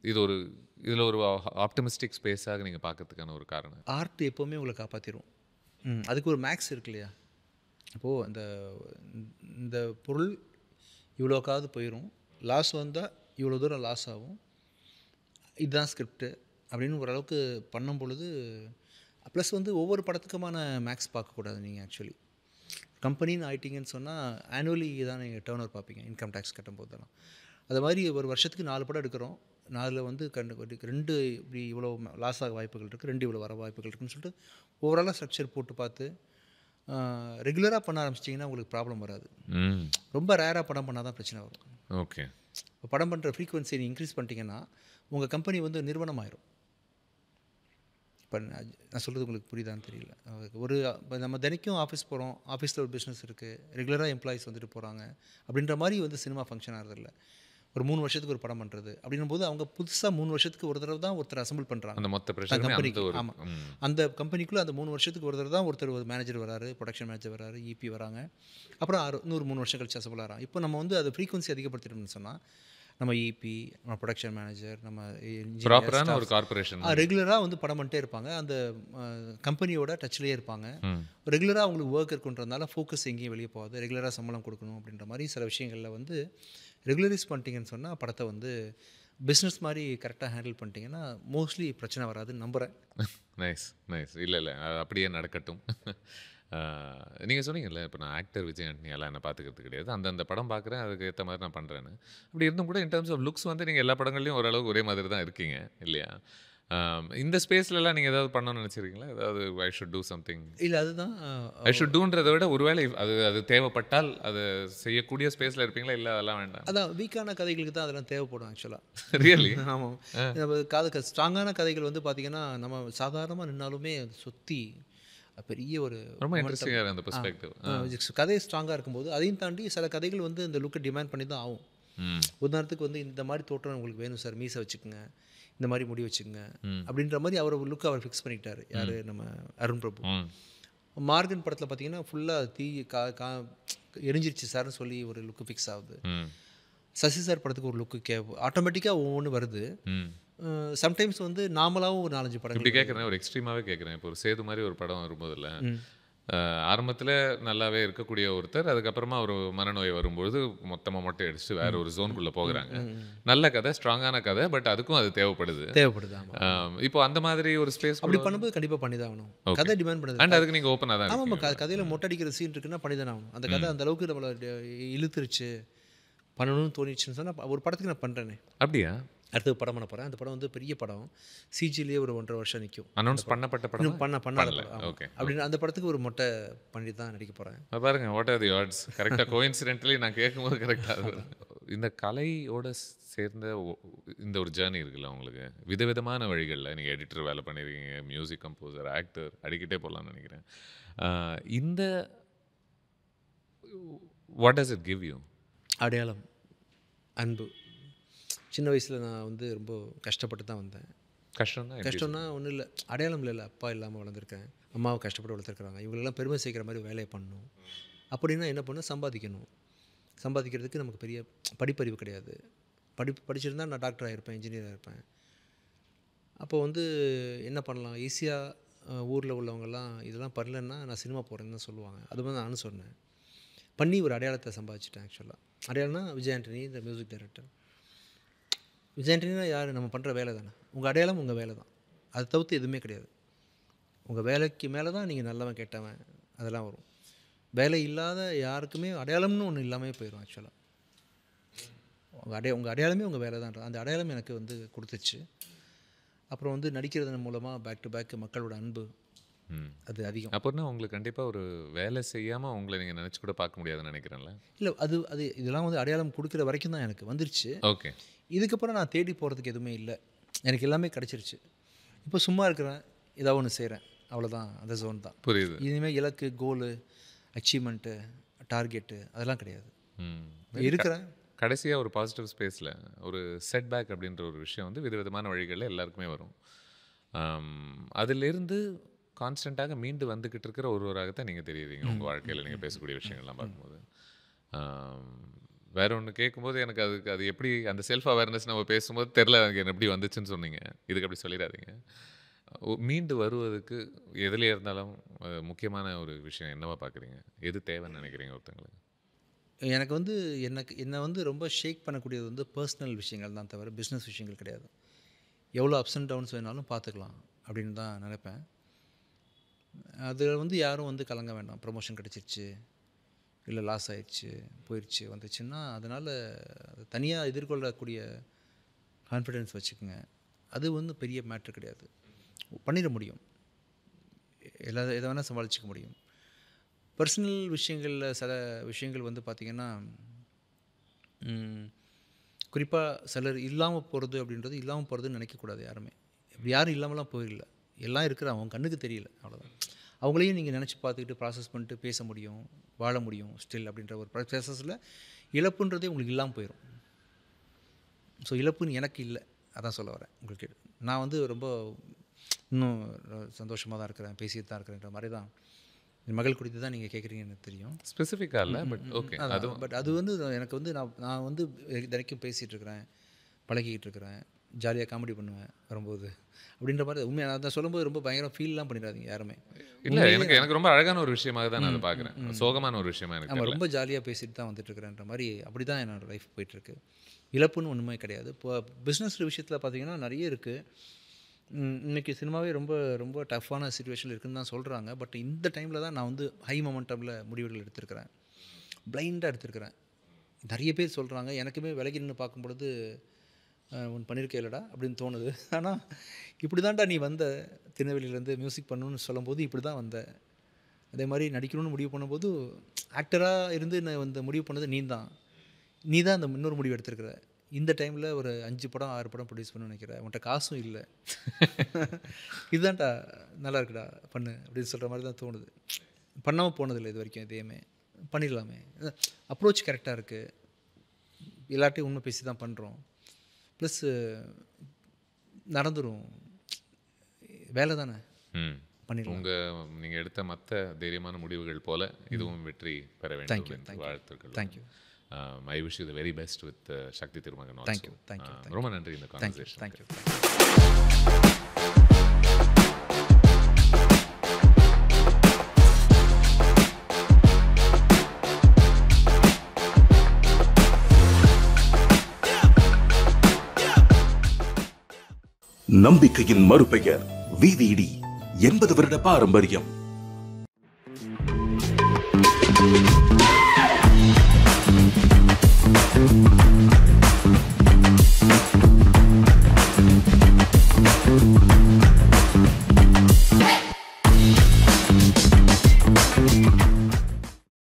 இதில் ஒரு ஆப்டிமிஸ்டிக் ஸ்பேஸாக நீங்கள் பார்க்கறதுக்கான ஒரு காரணம்? ஆர்ட் எப்போவுமே உங்களை காப்பாற்றிடும். அதுக்கு ஒரு மேக்ஸ் இருக்கு இல்லையா, அப்போது இந்த பொருள் இவ்வளோக்காவது போயிடும், லாஸ் வந்தால் இவ்வளோ தூரம் லாஸ் ஆகும், இதுதான் ஸ்கிரிப்டு அப்படின்னு ஓரளவுக்கு பண்ணும் பொழுது. ப்ளஸ் வந்து ஒவ்வொரு படத்துக்குமான மேக்ஸ் பார்க்கக்கூடாது நீங்கள். ஆக்சுவலி கம்பெனின்னு ஆகிட்டிங்கன்னு சொன்னால் ஆனுவலி தான் நீங்கள் டேர்ன் ஓவர் பார்ப்பீங்க, இன்கம் டேக்ஸ் கட்டும்போது தான். அது மாதிரி ஒரு வருஷத்துக்கு 4 படம் எடுக்கிறோம், 4 வந்து 2 இப்படி இவ்வளோ லாஸ் ஆக வாய்ப்புகள் இருக்குது, 2 இவ்வளோ வர வாய்ப்புகள் இருக்குதுன்னு சொல்லிட்டு ஓவராலாக ஸ்ட்ரக்சர் போட்டு பார்த்து ரெகுலராக பண்ண ஆரம்பிச்சிட்டிங்கன்னா உங்களுக்கு ப்ராப்ளம் வராது. ரொம்ப ரேராக படம் பண்ணால் தான் பிரச்சனை வரும். ஓகே. இப்போ படம் பண்ணுற ஃப்ரீக்வன்சி நீங்கள் இன்க்ரீஸ் பண்ணிட்டீங்கன்னா உங்கள் கம்பெனி வந்து நிறுவனம் ஆயிரும். இப்போ நான் சொல்கிறது உங்களுக்கு புரியுதான்னு தெரியல. இப்போ நம்ம தினைக்கும் ஆஃபீஸ் போகிறோம், ஆஃபீஸில் ஒரு பிஸ்னஸ் இருக்குது, ரெகுலராக எம்ப்ளாயிஸ் வந்துட்டு போகிறாங்க அப்படின்ற மாதிரி வந்து சினிமா ஃபங்க்ஷன் ஆகிறதில்ல. ஒரு 3 வருஷத்துக்கு ஒரு படம் பண்ணுறது அப்படின்னும் போது அவங்க புதுசாக 3 வருஷத்துக்கு ஒரு தடவை தான் ஒருத்தர் அசம்பிள் பண்ணுறாங்க அந்த மொத்த பிரச்சனை கம்பெனிக்கு. ஆமாம், அந்த கம்பெனிக்குள்ளே அந்த 3 வருஷத்துக்கு ஒரு தடவை தான் ஒருத்தர் மேனேஜர் வராரு, ப்ரொடக்ஷன் மேனேஜர் வராரு, இபி வராங்க, அப்புறம் 3 வருஷம் கழிச்சு அசம்பிள் ஆகிறாங்க. இப்போ நம்ம வந்து அது ஃப்ரீக்வன்சி அதிகப்படுத்திட்டோம்னு சொன்னால் நம்ம இபி, நம்ம ப்ரொடக்ஷன் மேனேஜர், நம்ம ப்ராப்பரான ஒரு கார்பரேஷன் ரெகுலராக வந்து படம் பண்ணிட்டே இருப்பாங்க, அந்த கம்பெனியோட டச்லேயே இருப்பாங்க. ரெகுலராக அவங்களுக்கு ஒர்க் இருக்குன்றதுனால ஃபோக்கஸ் எங்கேயும் வெளியே போகாது, ரெகுலராக சம்பளம் கொடுக்கணும் அப்படின்ற மாதிரி சில விஷயங்களில் வந்து ரெகுலரைஸ் பண்ணிட்டீங்கன்னு சொன்னால் படத்தை வந்து பிஸ்னஸ் மாதிரி கரெக்டாக ஹேண்டில் பண்ணிட்டீங்கன்னா மோஸ்ட்லி பிரச்சனை வராதுன்னு நம்புகிறேன். Nice nice. இல்லை அப்படியே நடக்கட்டும். நீங்கள் சொன்னீங்கல்ல, இப்போ நான் ஆக்டர் விஜய் ஆண்டனி எல்லாம் என்ன பார்த்துக்கிறது கிடையாது, அந்தந்த படம் பார்க்குறேன், அதுக்கு ஏற்ற மாதிரி நான் பண்ணுறேன்னு. அப்படி இருந்தும் கூட இன் டர்ம்ஸ் ஆஃப் லுக்ஸ் வந்து நீங்கள் எல்லா படங்கள்லையும் ஓரளவுக்கு ஒரே மாதிரி தான் இருக்கீங்க இல்லையா? இந்த ஸ்பேஸ்லலாம் நீங்கள் ஏதாவது பண்ணணும்னு நினச்சிருக்கீங்களா? ஏதாவது ஐ ஷுட் டூ சம்திங்? இல்லை, அதுதான் ஐ ஷுட் டூன்றதை விட ஒருவேளை அது தேவைப்பட்டால் அது செய்யக்கூடிய ஸ்பேஸில் இருப்பீங்களா? இல்லை அதெல்லாம் வேண்டாம்? அதான் வீக்கான கதைகளுக்கு தான் அதெல்லாம் தேவைப்படும் ஆக்சுவலாக. ரியலி? ஆமாம். நம்ம ஸ்ட்ராங்கான கதைகள் வந்து பார்த்திங்கன்னா நம்ம சாதாரணமாக நின்னாலுமே சுற்றி பெரிய ஒரு ரொம்ப இன்ட்ரெஸ்டிங்காக அந்த பெர்ஸ்பெக்டிவ். கதை ஸ்ட்ராங்காக இருக்கும்போது அதையும் தாண்டி சில கதைகள் வந்து இந்த லுக்கை டிமாண்ட் பண்ணி தான் ஆகும். உதாரணத்துக்கு வந்து இந்த மாதிரி தோற்றம் உங்களுக்கு வேணும் சார், மீசை வச்சுக்கோங்க, இந்த மாதிரி முடி வச்சுக்கோங்க அப்படின்ற மாதிரி அவர் லுக்கை அவர் ஃபிக்ஸ் பண்ணிக்கிட்டார். யார்? நம்ம அருண் பிரபு. மார்கன் படத்தில் பார்த்தீங்கன்னா ஃபுல்லாக தீ எரிஞ்சிருச்சு சார்னு சொல்லி ஒரு லுக்கு ஃபிக்ஸ் ஆகுது. சசி சார் படத்துக்கு ஒரு லுக்கு ஆட்டோமேட்டிக்காக ஒவ்வொன்று வருது. சம்டைம்ஸ் வந்து நார்மலாகவும் ஒரு 4-5 படம் இப்படி கேட்குறேன், ஒரு எக்ஸ்ட்ரீமாகவே கேட்குறேன். இப்போ ஒரு சேது மாதிரி ஒரு படம் வரும்போதில்ல, ஆரம்பத்தில் நல்லாவே இருக்கக்கூடிய ஒருத்தர், அதுக்கப்புறமா ஒரு மனநோய் வரும்போது மொத்தமாக மொட்டை அடிச்சு வேற ஒரு ஜோனுக்குள்ளே போகிறாங்க. நல்ல கதை, ஸ்ட்ராங்கான கதை, பட் அதுக்கும் அது தேவைப்படுது. இப்போ அந்த மாதிரி ஒரு ஸ்பேஸ் அப்படி பண்ணும்போது கண்டிப்பாக பண்ணி தான் ஆகணும். கதை டிமாண்ட் பண்ணுது. அண்ட் அதுக்கு நீங்கள் ஓப்பனாக தான். ஆமாம், கதையில் மொட்டை அடிக்கிற சீன் இருக்குன்னா பண்ணி தானே ஆகணும். அந்த கதை அந்த அளவுக்கு நம்மளை இழுத்துருச்சு, பண்ணணும்னு தோணிச்சுன்னு சொன்னால் ஒரு படத்துக்கு நான் பண்ணுறேனே. அப்படியா? அடுத்தது படம் பண்ண போகிறேன். அந்த படம் வந்து பெரிய படம், சிஜிலேயே ஒரு 1.5 வருஷம் நிற்கும். அனௌன்ஸ் பண்ணப்பட்ட படம் பண்ணல. ஓகே. அப்படின்னு அந்த படத்துக்கு ஒரு மொட்டை பண்ணி தான் நடிக்க போகிறேன். பாருங்க, வாட் ஆர் தி ஆட்ஸ். கரெக்டாக கோஇன்சிடென்டலி நான் கேட்கும்போது கரெக்டாக இந்த கலையோட சேர்ந்த இந்த ஒரு ஜேர்னி இருக்குல்ல உங்களுக்கு, விதவிதமான வழிகளில் நீங்கள் எடிட்டர் வேலை பண்ணியிருக்கீங்க, மியூசிக் கம்போசர், ஆக்டர், அடிக்கிட்டே போகலான்னு நினைக்கிறேன். இந்த what does it give you? அடையாளம், அன்பு. சின்ன வயசில் நான் வந்து ரொம்ப கஷ்டப்பட்டு தான் வந்தேன். கஷ்டம்னா ஒன்றும் இல்லை, அடையாளம் இல்லை. அப்பா இல்லாமல் வளர்ந்துருக்கேன், அம்மாவை கஷ்டப்பட்டு வளர்த்துருக்குறாங்க. இவங்களெல்லாம் பெருமை சேர்க்குற மாதிரி வேலையை பண்ணணும் அப்படின்னா என்ன பண்ணணும்? சம்பாதிக்கணும். சம்பாதிக்கிறதுக்கு நமக்கு பெரிய படிப்பறிவு கிடையாது. படிச்சிருந்தால் நான் டாக்டர் ஆகிருப்பேன், இன்ஜினியர் ஆகிருப்பேன். அப்போ வந்து என்ன பண்ணலாம்? ஈஸியாக ஊரில் உள்ளவங்கெல்லாம் இதெல்லாம் பண்ணலன்னா நான் சினிமா போகிறேன்னு தான் சொல்லுவாங்க. அது மாதிரி நானும் சொன்னேன். பண்ணி ஒரு அடையாளத்தை சம்பாதிச்சிட்டேன். ஆக்சுவலாக அடையாளம்னா விஜய் ஆண்டனி, இந்த மியூசிக் டைரக்டர். விஜய் ஆண்டனினா யார்? நம்ம பண்ணுற வேலை தானே. உங்கள் அடையாளம் உங்கள் வேலை தான், அதை தவிர்த்து எதுவுமே கிடையாது. உங்கள் வேலைக்கு மேலே தான் நீங்கள் நல்லவன் கெட்டவன் அதெல்லாம் வரும். வேலை இல்லாத யாருக்குமே அடையாளம்னு ஒன்று இல்லாமல் போயிடும். ஆக்சுவலாக உங்கள் அடையாளமே உங்கள் வேலை தான். அந்த அடையாளம் எனக்கு வந்து கொடுத்துச்சு. அப்புறம் வந்து நடிக்கிறதன் மூலமாக பேக் டு பேக் மக்களோட அன்பு அது அதிகம். அப்படின்னா உங்களுக்கு கண்டிப்பாக ஒரு வேலை செய்யாமல் உங்களை நீங்கள் நினச்சி கூட பார்க்க முடியாதுன்னு நினைக்கிறேன்ல? இல்லை, அது இதெல்லாம் வந்து அடையாளம் கொடுக்குற வரைக்கும் தான் எனக்கு வந்துருச்சு. ஓகே. இதுக்கப்புறம் நான் தேடி போகிறதுக்கு எதுவுமே இல்லை, எனக்கு எல்லாமே கிடச்சிருச்சு. இப்போ சும்மா இருக்கிறேன், ஏதாவது ஒன்று செய்கிறேன், அவ்வளோதான். அந்த ஜோன் தான். புரியுது. இனிமேல் இலக்கு, கோலு, அச்சீவ்மெண்ட்டு, டார்கெட்டு அதெல்லாம் கிடையாது. இருக்கிறேன். கடைசியாக ஒரு பாசிட்டிவ் ஸ்பேஸில் ஒரு செட்பேக் அப்படின்ற ஒரு விஷயம் வந்து விதவிதமான வழிகளில் எல்லாருக்குமே வரும். அதிலிருந்து கான்ஸ்டண்ட்டாக மீண்டு வந்துக்கிட்டு இருக்கிற ஒருவராகத்தான் நீங்கள் தெரியுறீங்க உங்கள் வாழ்க்கையில் நீங்கள் பேசக்கூடிய விஷயங்கள்லாம் பார்க்கும்போது. வேற ஒன்று கேட்கும்போது எனக்கு அது எப்படி அந்த செல்ஃப் அவேர்னஸ் நம்ம பேசும்போது தெரில எனக்கு எப்படி வந்துச்சுன்னு சொன்னீங்க. இதுக்கு அப்படி சொல்லிடாதீங்க. மீண்டு வருவதுக்கு எதுலேயே இருந்தாலும் முக்கியமான ஒரு விஷயம் என்னவா பார்க்குறீங்க? எது தேவைன்னு நினைக்கிறீங்க ஒருத்தங்களுக்கு? எனக்கு வந்து என்னை வந்து ரொம்ப ஷேக் பண்ணக்கூடியது வந்து பர்சனல் விஷயங்கள் தான் தவிர பிஸ்னஸ் விஷயங்கள் கிடையாது. எவ்வளோ அப்ஸ் அண்ட் டவுன்ஸ் வேணாலும் பார்த்துக்கலாம் அப்படின்னு தான் நினைப்பேன். அதில் வந்து யாரும் வந்து கலங்க வேண்டாம். ப்ரமோஷன் கிடச்சிருச்சு, இல்லை லாஸ் ஆயிடுச்சு, போயிடுச்சு, வந்துச்சுன்னா அதனால் தனியாக எதிர்கொள்ளக்கூடிய கான்ஃபிடென்ஸ் வச்சுக்கோங்க. அது வந்து பெரிய மேட்ரு கிடையாது. பண்ணிட முடியும், எதை வேணால் சமாளிச்சிக்க முடியும். பர்சனல் விஷயங்களில் சில விஷயங்கள் வந்து பார்த்திங்கன்னா, குறிப்பாக சிலர் இல்லாமல் போகிறது அப்படின்றது இல்லாமல் போகிறதுன்னு நினைக்கக்கூடாது யாருமே. இப்படி யாரும் இல்லாமலாம் போயிடல, எல்லாம் இருக்கிற அவங்க கண்ணுக்கு தெரியல, அவ்வளோதான். அவங்களையும் நீங்கள் நினச்சி பார்த்துக்கிட்டு ப்ராசஸ் பண்ணிட்டு பேச முடியும், வாழ முடியும் ஸ்டில் அப்படின்ற ஒரு ப்ராசஸில் இழப்புன்றதே உங்களுக்கு இல்லாமல் போயிடும். ஸோ இழப்புன்னு எனக்கு இல்லை, அதான் சொல்ல வரேன் உங்களுக்கு. நான் வந்து ரொம்ப இன்னும் சந்தோஷமாக தான் இருக்கிறேன், பேசிட்டு தான் இருக்கிறேன்ற மாதிரி தான். என் மகள் குறித்து தான் நீங்கள் கேட்குறீங்கன்னு தெரியும். ஸ்பெசிஃபிக்காக இல்லை, பட் ஓகே. பட் அது வந்து எனக்கு வந்து நான் வந்து தினைக்கும் பேசிகிட்டு இருக்கிறேன், பழகிக்கிட்டு இருக்கிறேன், ஜாலியாக காமெடி பண்ணுவேன் வரும்போது அப்படின்ற மாதிரி. உண்மையாக நான் சொல்லும்போது ரொம்ப பயங்கரம் ஃபீல்லாம் பண்ணிடாதீங்க யாருமே. இல்லை, எனக்கு ரொம்ப அழகான ஒரு விஷயமாக தான் நான் அதை பார்க்குறேன். சோகமான ஒரு விஷயமா எனக்கு நம்ம ரொம்ப ஜாலியாக பேசிட்டு தான் வந்துட்டுருக்கிறேன்ற மாதிரி. அப்படி தான் என்னோடய லைஃப் போயிட்டுருக்கு. இழப்புன்னு ஒன்றுமே கிடையாது. இப்போ பிஸ்னஸ் விஷயத்தில் பார்த்தீங்கன்னா நிறைய இருக்குது. இன்றைக்கி சினிமாவே ரொம்ப ரொம்ப டஃப்பான சிச்சுவேஷனில் இருக்குதுன்னு தான் சொல்கிறாங்க. பட் இந்த டைமில் தான் நான் வந்து ஹை மொமெண்டமில் முடிவுகள் எடுத்திருக்கிறேன், பிளைண்டாக எடுத்திருக்கிறேன். நிறைய பேர் சொல்கிறாங்க, எனக்குமே விலகி நின்று பார்க்கும்பொழுது ஒன்று பண்ணியிருக்கே இல்லைடா அப்படின்னு தோணுது. ஆனால் இப்படி தான்டா நீ வந்த, திருநெல்வேலியிலேருந்து மியூசிக் பண்ணணும்னு சொல்லும்போது இப்படி தான் வந்த. அதே மாதிரி நடிக்கணும்னு முடிவு பண்ணும்போது ஆக்டராக இருந்து நான் வந்து முடிவு பண்ணது நீ தான் அந்த இன்னொரு முடிவு எடுத்திருக்கிற. இந்த டைமில் ஒரு 5 படம் 6 படம் ப்ரொடியூஸ் பண்ண நினைக்கிறேன், உன்கிட்ட காசும் இல்லை, இதுதான்டா நல்லா இருக்குடா பண்ணு அப்படின்னு சொல்கிற மாதிரி தான் தோணுது. பண்ணாமல் போனதில்லை இது வரைக்கும், இதையுமே பண்ணிடலாமே. அப்ரோச் கரெக்டாக இருக்குது, எல்லார்ட்டையும் உண்மை பேசி தான் பண்ணுறோம். ப்ளஸ் நடந்துடும், வேலை தானே, பண்ணிடலாம். நீங்கள் எடுத்த மற்ற தைரியமான முடிவுகள் போல இதுவும் வெற்றி பெற வேண்டும் என்று வாழ்த்துக்கள். Thank you. I wish you the very best with Shakti Thirumagan also. Thank you. ரொம்ப நன்றி இந்த conversation. Thank you. நம்பிக்கையின் மறுபெயர் VVD, 80 வருட பாரம்பரியம்.